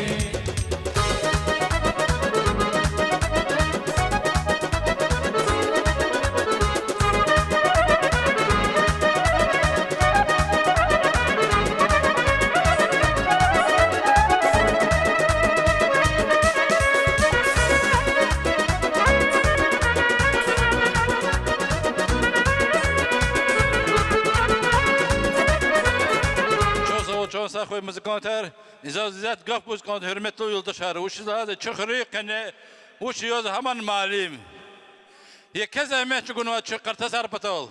Saxoy muzikantar izazet gaf muzikantar hürmetli yoldaşlar uşizade çıxırı kene uşiyoz haman malim yekez emek günü çıkarta sarpatal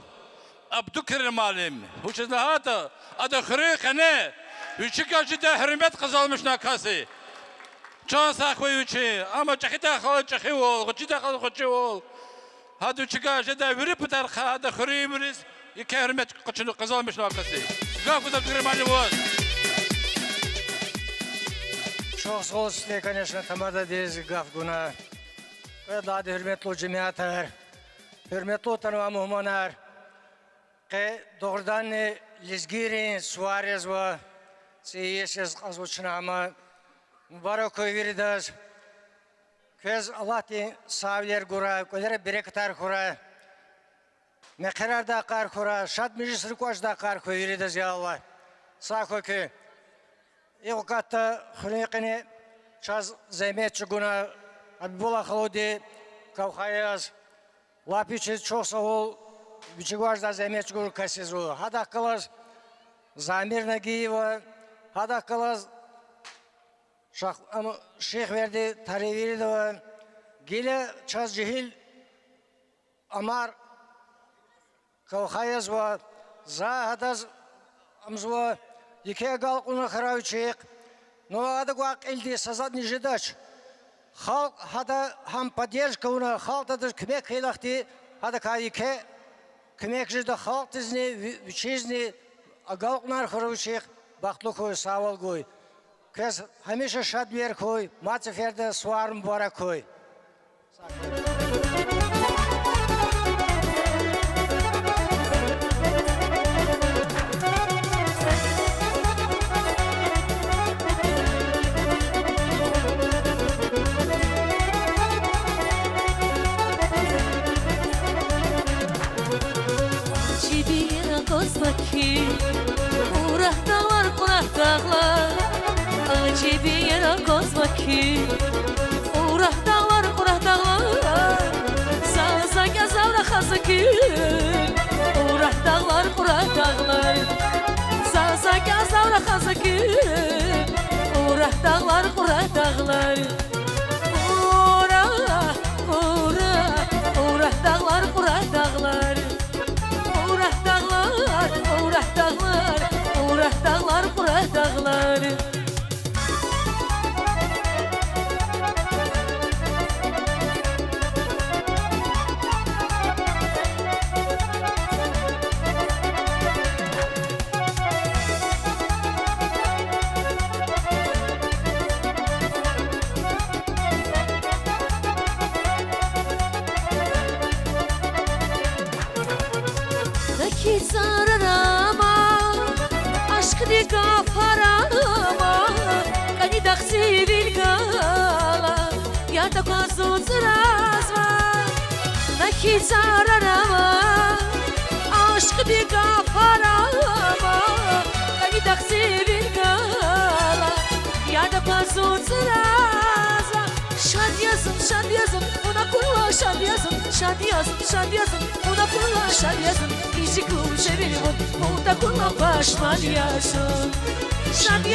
abdukir malim uşizlahata adı xırı kene üçükacıda hürmet kazalmış nakası çan saxoy üçü ama çıxita xal çıxı ol çıxita xal çıxı ol hadi üçükacıda virip tarxa adı xırı müriz yeke hürmet kazalmış nakası gaf abdukir malim var Çok sağ olsun, конечно, tamada deniz gafguna. Ve daha da hürmetli cemiyetler, hürmetli tanıma muhmanlar, ki doğrudan lizgirin, suarez ve siyeşiz azvuçuna ama mübarek verirdaz. Kez Allah din sahabiler gura, kodere berektar kura, mekherar da kar kura, şad meclis rikuaj da kar verirdaz ya Allah. Sağ ki İlkatta xulqini çaz zemet çuguna Abdullah Xaludi Kavkayaz Lapiçi çok sağ ol Biçigvajda zemet çugur kasizu hada kalaz Zamir Nagiyeva hada kalaz Şeyh verdi tariviri de gile çaz cihil Amar Kavkayaz ve Zahadaz Amzwa Yeke galquna xaravçik, no ада гуак элди сазад не жидач. Халк хада хам поддержка уна халк да кмек хилахти хада кайке кмек жида халк тизни вичизни агалqnar xaravçik бахтлу кой савал гой. Кез хамиша шад бер кой, мацферде суар мбара кой. Cibiyena kozmaki Urah dağlar Sağsa gezavra khazaki Urah dağlar Sağsa gezavra khazaki Urah dağlar Urah Urah dağlar Urah gafarama Kani daxsi vilgala Ya da kwazu zrazva Nahi zararama Aşk bir gafarama Kani daxsi vilgala Ya da kwazu zrazva Şad yazın Ona kurla şad yazın Ona kurla şad yazın İşi kuşe bilivun Muda kurla başman yazın Şad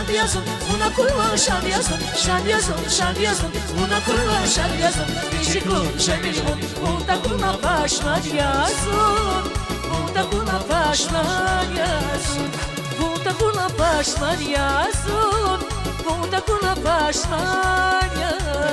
yazın Ona kurla şad yazın Ona kurla şad yazın İşi kuşe bilivun Muda kurla başman yazın Muda kurla başman yazın Muda kurla başman yazın Muda kurla başman yazın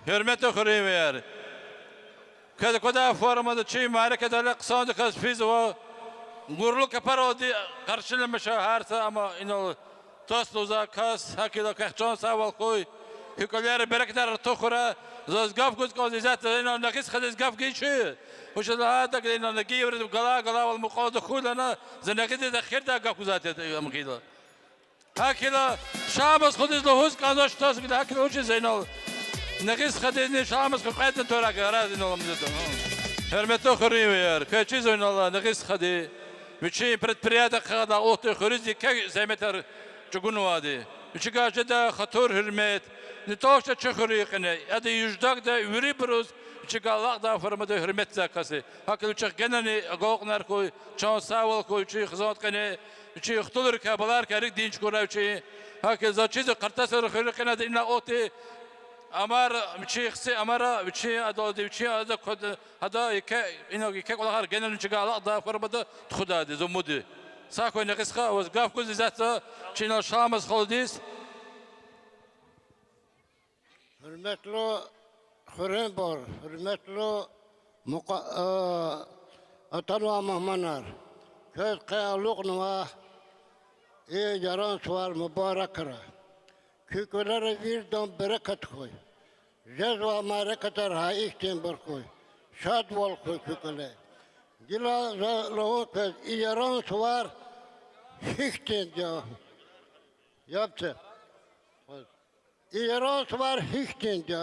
Hürmeti Hürriyer. Kada formada çiğ hareketler kısaca kaz fiz o gurluk yapar o di karşılamış herse ama inol tosluza kaz hakida kahçon saval koy hüküler berekler tokhura zaz gaf kuz kaz izat inol nakis khadiz gaf geçi وش هذا قال إنه نجي ورد قلا والمقاض خولنا زنقيد ذخير ده قف كوزات مقيدة هكذا شامس خدز لهوز كانوش تاس كده هكذا وش زينو نقيس خدزني شامس قاعد تورا كراز إنه مزتو هرمتو خريوير كشيء زينو الله نقيس خدي مشي предприятие خدا أوت خريزي كي زيمتر تقولوا هذه مشي كاشدا خطور هرمت نتوش تشخريقنا هذا يجدك ده يوري بروز Çıkalak da formada hürmet zakası. Haklı çık geneni goknar koy, çan saval koy, çi hizmet kene, çi xtulur kabalar kerik dinç korav çi. Haklı zaçiz kartasır hürkene de inna oti amar çi xsi amara çi adol çi ada kod ada iki ino iki kolahar geneni çıkalak da formada xuda de zumudi. Sakoy naqisqa vaz gaf koz zatsa çino şamız xoldis. Hürmetli Hürrimbor, hürmetli atanva mehmanlar, köz kayaluknva, yaran suvar mübarekara. Kükülere virdan bereket koy. Cezva mareketer haikten ber koy. Şad vol koy küküle. Gila lahu köz yaran suvar, hikten ya. Yaptı. İran var hiç diyince,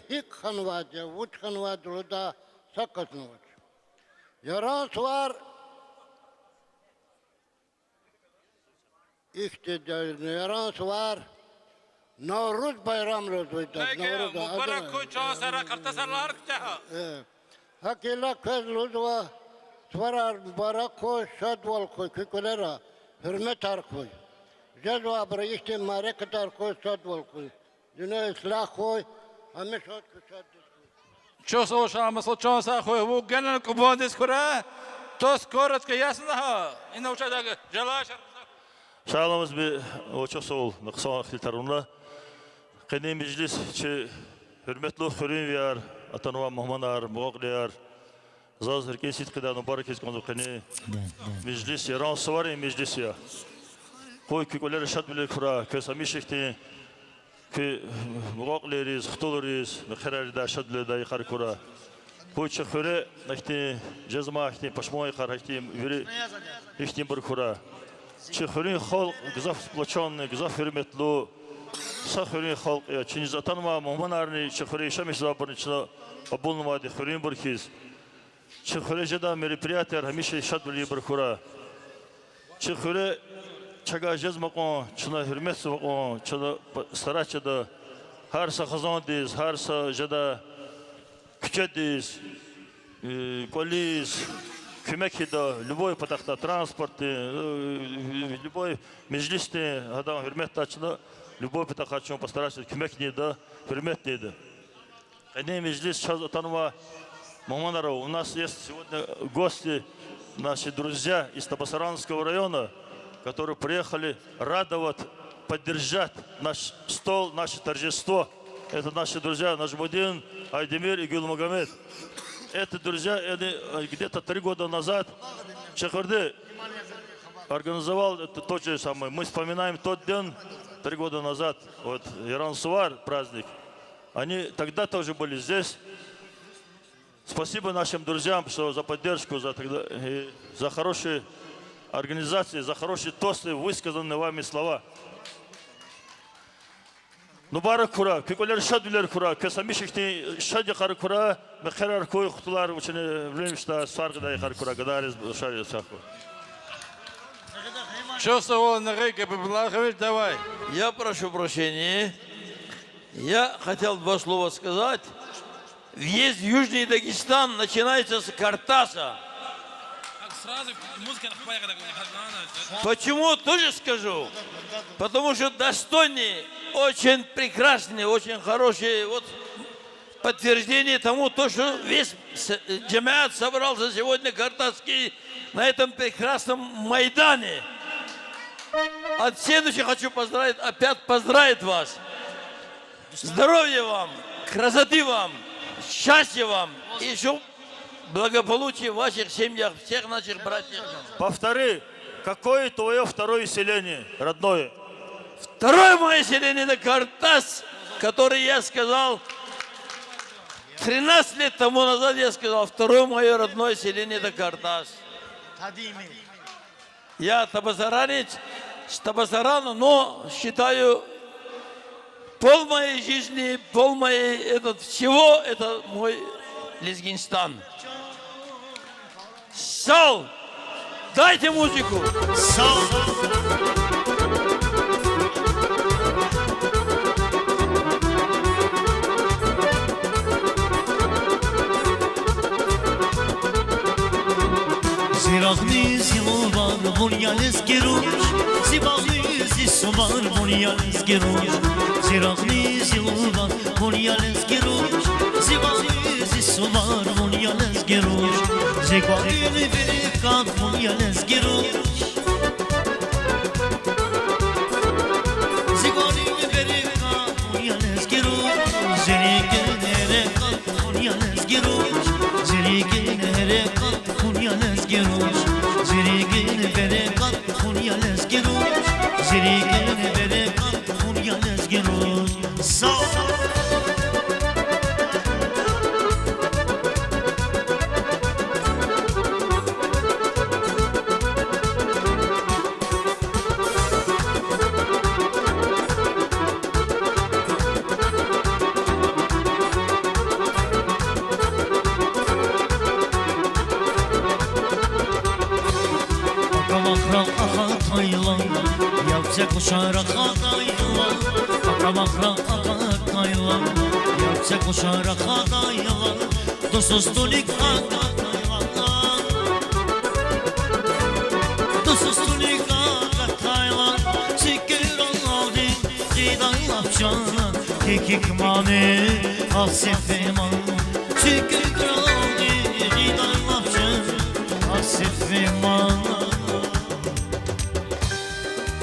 hiç kanvadı, uç kanvadı da sakat mı? İran var işte İran var Navruz bayramı duydu. Mübarek koy çağsara kartasarlar kıtaha. Hakilla közlüzva svarar mübarek koy şadval koy kükulera hürmet ar koy. Cezva bırakıştı marekatar koy şadval koy. Dünya ıslah koy. Hamiz ot kuşat. Çok sağ ol şahımızı çok sağ ol. Bu genel kubandis kura. Toz korat ki yasında ha. İna uçacak. Jalaş. Şalımız bir o çok sağ ol. Nıksan xiltarunla. Qeni meclis çi hürmetli xürün viyar. Atanva muhmanar, muğaqliyar. Zaz herkes itqida mübarek ezkanzu qeni. Meclis yaran sıvarı meclis ya. Koy ki koller şad bile kura. Kösami şekti. Ki muğaqliyariz, xtolariz. Mekhirar da şad bile da yıkar kura. Koy çi xüre. Nahti cezma ihti paşmoy yıkar. İhti bir kura. Çi xürün xalq gızaf plaçanlı, gızaf hürmetli. Сахарин халк, через атанма мухманарни, чехуре шамиш запорнична, обулнвади хурин бурхиз. Чехуре жада мероприятия, хамиши шад били бурхура. Чехуре чага жезмакон, чна хурмет макон, чна старачада, харса хазандиз, харса жада күчедиз, колиз, Кümekida, любой патахта транспорты, любой мejlisте, адам хурмет тачна. Любовь это хочу постараться, кемек не да, хурмет не да. Они мejlis сейчас атанва Маманаров. У нас есть сегодня гости, наши друзья из Табасаранского района, которые приехали радовать, поддержать наш стол, наше торжество. Это наши друзья, Нажмудин, Айдемир и Гюлмагомед. Это друзья, где-то 3 года назад Чехурды организовал это тот же самый. Мы вспоминаем тот день, 3 года назад, вот Яран-Сувар праздник. Они тогда тоже были здесь. Спасибо нашим друзьям, что за поддержку, за хорошие организации, за хорошие тосты, высказанные вами слова. Нубарак кура, киколер шадвилер кура, кесамишихти шади хар кура, мехерар кой хутулар, очень время что сваргда хар кура, гадарис шади саху. Что с того на реке поблаговить, давай. Я прошу прощения. Я хотел 2 слова сказать. Въезд в Южный Дагестан начинается с Картаса. Почему, тоже скажу. Потому что достойный, очень прекрасный, очень хороший вот подтверждение тому, то, что весь джамиат собрался сегодня картасский на этом прекрасном Майдане. От следующих хочу поздравить, опять поздравить вас. Здоровья вам, красоты вам, счастья вам и еще благополучия в ваших семьях, всех наших братьев. Повтори, какое твое второе селение, родное? Второе мое селение это Картас, который я сказал 13 лет тому назад, я сказал, второе мое родное селение это Картас. Я табасаранец, с Табасарана, но считаю, пол моей жизни, пол моей всего, это мой Лезгинстан. Сал, дайте музыку. Сал. Zirağınız yılvar, bunyalız geruş. Zibağınız isvar, bunyalız geruş. Zirağınız yılvar, bunyalız geruş. Zibağınız isvar, bunyalız geruş. Zigvarını verip kat, bunyalız geruş. Zigvarını verip kat, bunyalız geruş. Zirigene kat, bunyalız geruş. Zirigene kat, bunyalız geruş. Zirigene berekat, bunyalız geruş. Zirigene berekat, bunyalız geruş. Sağ ol. Yapacak koşarak adaylar, akamakra akakaylar. Yapacak koşarak adaylar, dosustulik akakaylar. Dosustulik akakaylar. Sikir Allah'ın ciday yapacağına, Kekik mami Asifeman Çünkü krali Gidan lapçın Asifeman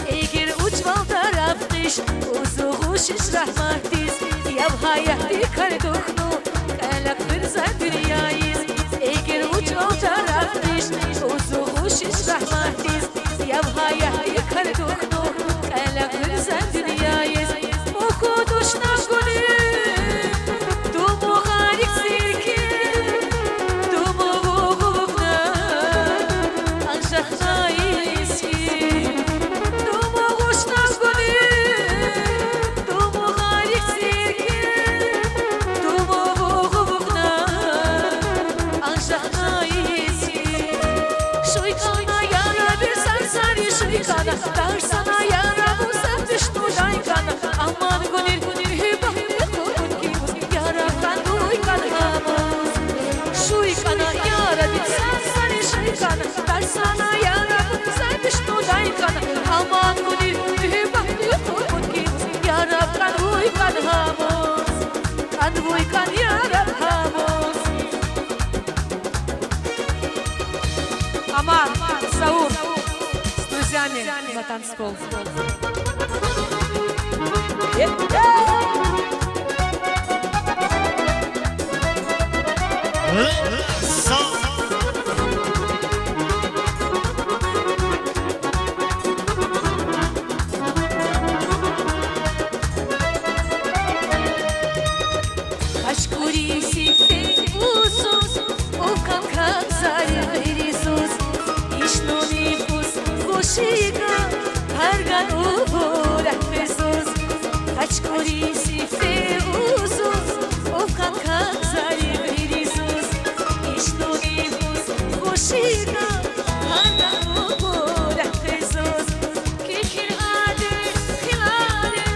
Eğer uçmal taraf kış Uzu şiş rahmatiz Yav hayati karduknu Kalak mirza dünyayız Eğer uçmal taraf kış Uzu şiş rahmatiz Yav hayati karduknu Kalak mirza dünyayız Okuduş naşguni Dumu harik sirki Dumu vuğuvna Anşakna iski Dumu hoş naşguni Dumu harik sirki Dumu vuğuvna Anşakna iski Şuykana yara bir sarsari şuykana Darsana yara bu sen düştü daykana Aman gunir hübah yekun kibus Yarakan duykan hamuz Şuykana yara bir sarsari şuykana Darsana yara bu sen düştü daykana Aman gunir hübah yekun kibus Yarakan duykan hamuz Kan duykan yarak hamuz Aman Саур с друзьями на танцпол. Кашкури сифте усус, овкан как зари херисус, ишнони фус гошига, харган уборах месус. Кашкури сифте усус, овкан как зари херисус, ишнони фус гошига, харган уборах месус. Кикир аде, хиладе,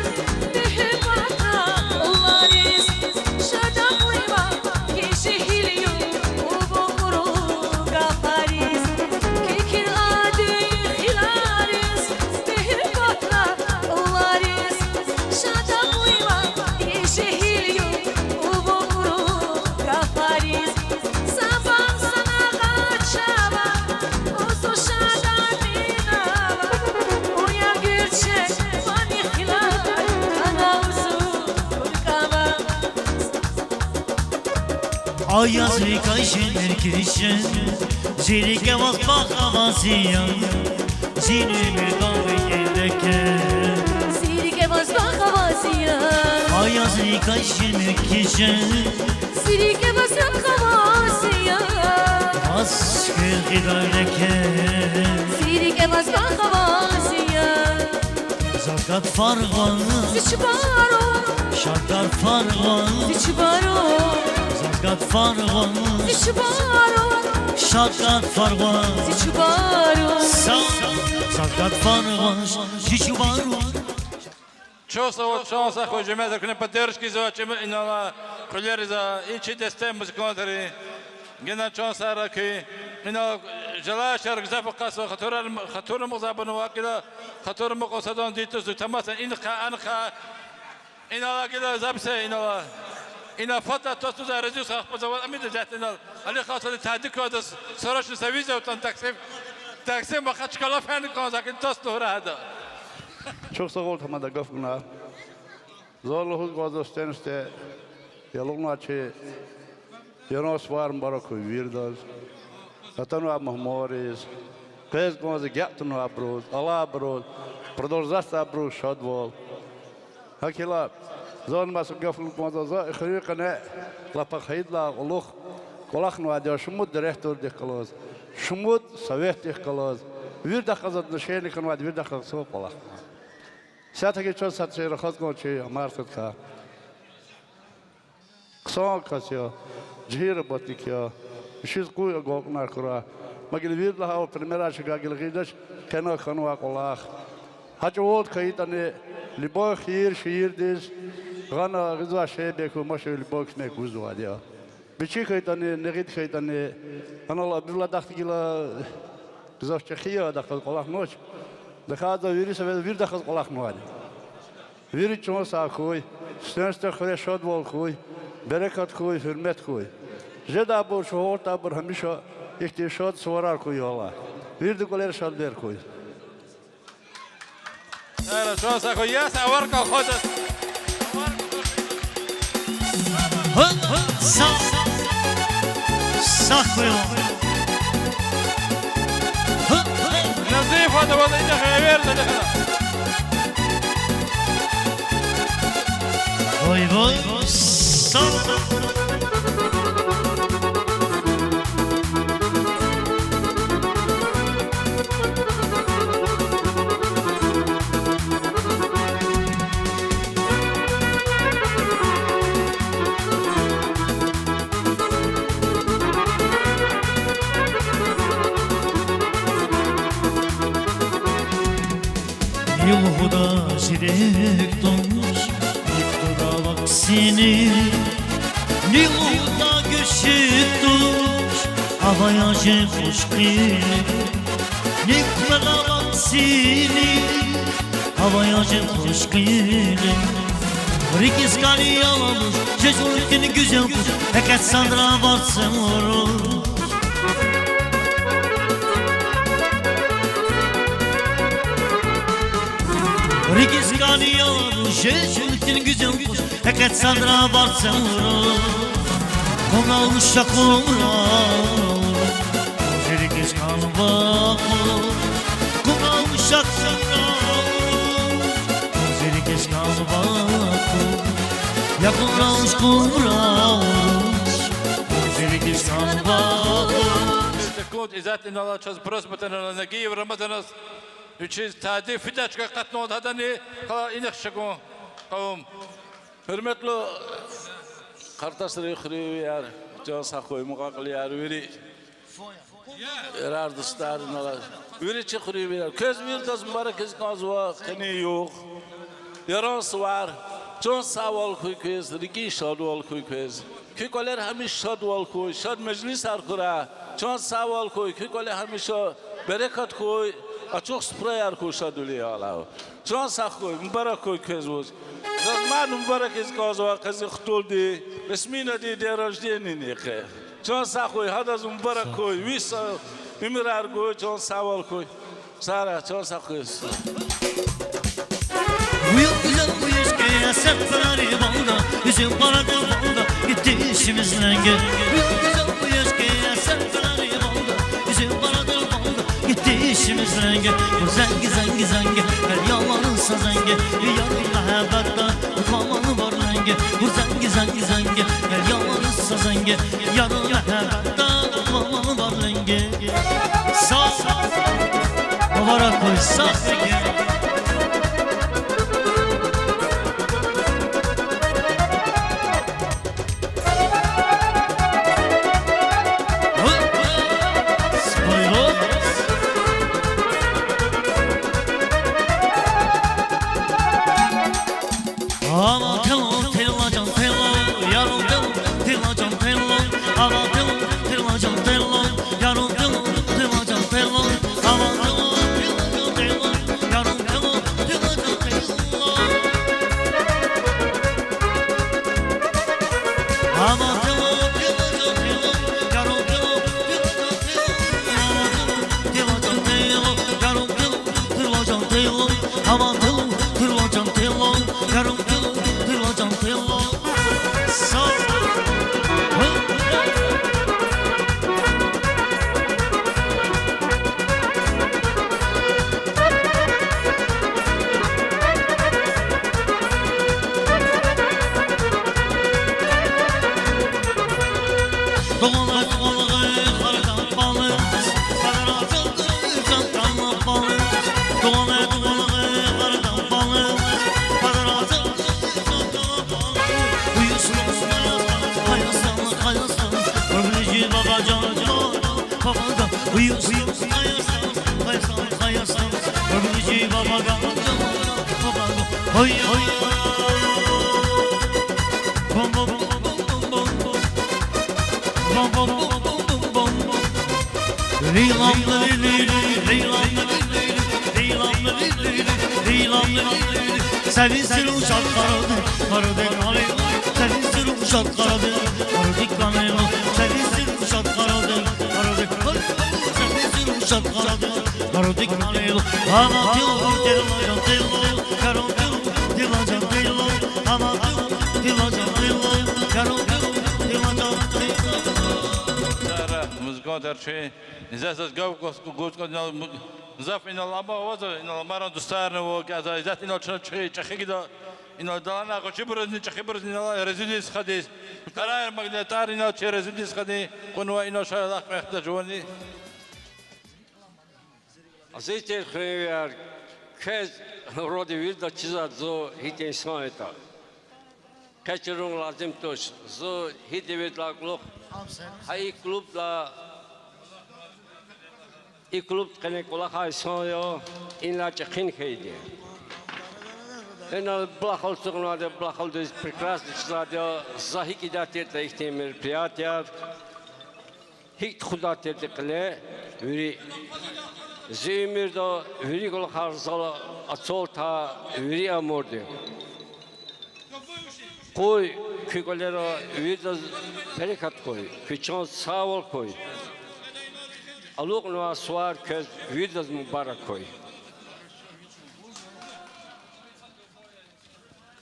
мехбата, оларис. Ayazı kaşınır kişen Zilike vakbak avasiyan Zilimi kahve yerleke Zilike vakbak avasiyan Ayazı kaşınır kişen Zilike vakbak avasiyan Askı gidarleke Zilike vakbak avasiyan Zakat farvan Ziçbaro Şarkar farvan Ziçbaro Zakat farvan Ziçbaro Şarkar farvan Ziçbaro Zakat farvan Ziçbaro Чувствовал захожу, к поддержке за чем инала, коллеги за и читаем музыканты, гена чонса раки, инала желаю шарк запакасу, хатура музабану акила, хатура мукосадан дитус, тамаса инха, инала кила запсе инала. إن فترة تصدر رجوس خبزوات أمين جاتنا على خاطر التهديك هذا صراش نسويزه وتن تقسيم ما خدش كلام فين كان لكن تصدر هذا Çok sağ ol tamam da gafına. Zorluğuz gazostенste. Yalına çe. Yanos var barako virdas. Atanu amores. Pes gaz gatnu abroz. Allah abroz. Продолжаться abroz шадвол. Hakila زان مسئول گفتم مازاد خیلی لپا خیلی لاغلوخ کلاخ نوادی شمود درخت دور دکلاز شمود سویت دکلاز ویر دکلازد نشینی کنواد ویر دکلاز سو کلاخ ساعتی چون ساعتی رخات کنچی مارست که کسان کسیا جهیر باتی کیا شیز کوی گوک نکرا مگه ویر لها و پرمیراش گاگل گیدش کنار خنوا کلاخ هجوود خیلی تنه لباخ شیر دیس غنا غزوا شيء بيكو مش البوكس نكوزوا ديا بيشي خيطاني نغيد خيطاني انا الله بالله دخل كلا غزوا شخيه دخل قلاخ نوش دخل فيروس فير دخل قلاخ نوادي Viri çoğun sağ koy. Stönste kure şad bol koy. Berekat koy, hürmet koy. Jeda bor şu orta bor hamişa ihti şad suvarar koy Allah. Virdi koler şad der koy. Ara çoğun sağ koy. Ya sen var kal koy. Sağ koyalım. Nazif hadi bana ince ver de kadar. Vay vay sağ. Yılhuda zirek donmuş Yıktıra bak seni Yılhuda göçük duş Havaya hoş kıyım Yıktıra bak seni Havaya hoş kıyım Rikiz kali yalamış Cezulkini güzel kuş Hekat sandıra varsın vurur Rikiz kali yalamış Cezulkini güzel kuş Hekat sandıra varsın vurur Kumra uşak kumra Rikiz kali bakır Kumra uşak kumra Rikiz kali bakır Ya kumraus, kumraus Rikiz kali bakır Sekund izat in Allah çöz prosbeten ona giyev Ramazanız. Üçüz tadi fidaçka katno dadani kala inek şakon kavum. Hürmetli kardeşleri xriyar can sakoy muqaqli yar veri. Erar dostların ola. Veri çıxriyar. Köz bir tas mübarek kazwa kani yo'q. Yaros var. Can saval koy köz rigi şadwal koy köz. Kökolar hamish şadwal koy. Şad meclis arkura. Can saval koy. Kökolar hamish berekat koy. Açık sprayar koy şaduli ala. Can sakoy mübarek koy köz voz. Zaman mübarek kazwa kazı xtoldi. Resmina di derajdenin yeke. Can sakoy hadaz mübarek koy. Visa imirar koy. Can saval koy. Sara can sakoy. Uyuk güzel uyuz ki sertleri balda Bizim paradır balda gitti işimizle gel Uyuk güzel uyuz ki sertleri balda Bizim paradır balda gitti işimizle gel Bu zengi zengi zengi her yamanınsa zengi Yarın mehabbette kamanı var rengi Bu zengi zengi zengi her yamanınsa zengi Yarın mehabbette kamanı var rengi Sağ Havara koy sağ rengi Sevinsin uşak karadı, karadı kanayla. Sevinsin uşak karadı, karadı kanayla. Sevinsin uşak karadı, karadı kanayla. Sevinsin uşak karadı, karadı kanayla. Ama diyor dilacan dilacan, karadı dilacan dilacan. Ama diyor dilacan dilacan, karadı dilacan dilacan. Zara, muzgon der şey, nizas gav gozgon زف این الامر واسه این الامر دوستان و گذار زت اینا چه گیدا اینا دانا کوچی برزنی چه برزنی رزیدیس خدیس قرار مقدار اینا چه رزیدیس خدی کنوا اینا شاید اخت جوانی Azizler خیلی کس رودی ویلد چیزا زو هیچ انسان ایتا کچرون لازم توش زو هیچ ویلد لاغلو های کلوب لا این کلوب کنه کلا خواهی سایه این لاچه خین خیلی این بلاخال سخنواده بلاخال دوست прекрасный числадя زاهی کی داتی تایختی мероприятия هیچ خدا تیرد کله وری زیمیردا وری کلا خارزال اصول تا وری آمورده کوی کی کله را ویدا پریکات کوی کی چند سوال کوی Алук на свар кез видаз мубаракой.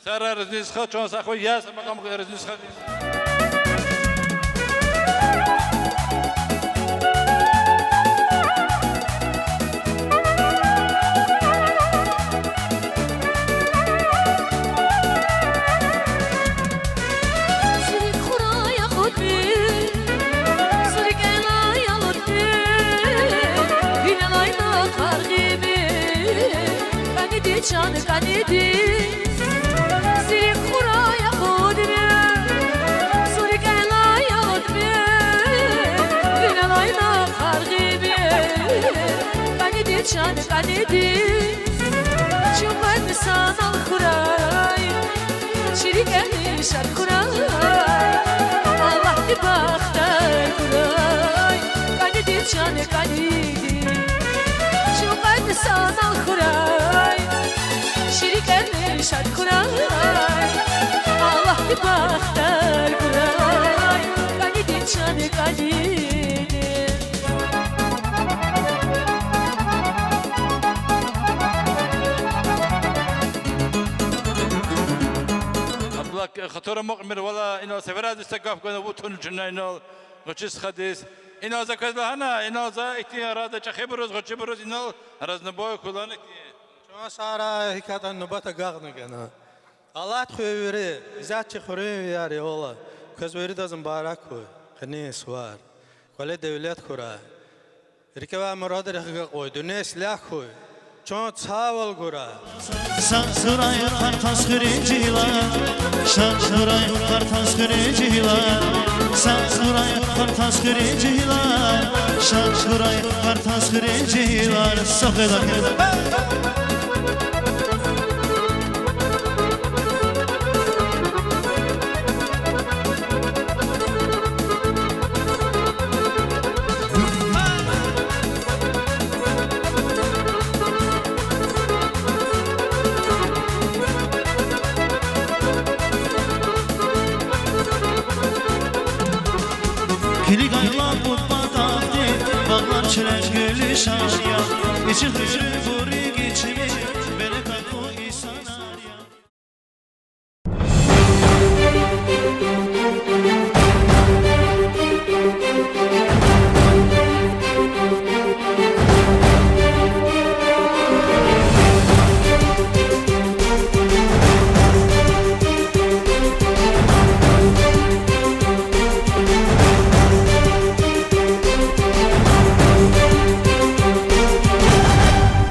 Сара разнес хочу сахой я сам кому разнес хочу. Can kanedi Sirik kuraya khudme Surik elaya khudme Günelayna khargibe Kanedi can kanedi Çubat sana kuray Şirik eli şar kuray Allah di bakhtar kuray Kanedi can kanedi Çubat sana kuray Şirikler şad kuray Allah bir bakhtar kuray Kanidin şadı kanidin Abdullah خطور مقمر ولا إنه سفرات استقاف كنا وطن جنا إنه غشيس خديس إنه زكاة لهنا إنه زا إتيارات شخبروز غشبروز إنه رزنبوي كلانك Сара хиката нубата гагна гана. Аллат хуевери, зачи хуреви яри ола. Көзвери дазым барак хуй. Хни свар. Коле devlet хура. Рикева мурадар хига қой. Дүне силах хуй. Чон цавал гура. Saraya kartas kırıcılar Saraya kartas kırıcılar Saraya kartas kırıcılar Saraya kartas kırıcılar Sokada Kilik aylar bu badakti Bağlar çileş gülü şaşya İçi hırı vuri geçimi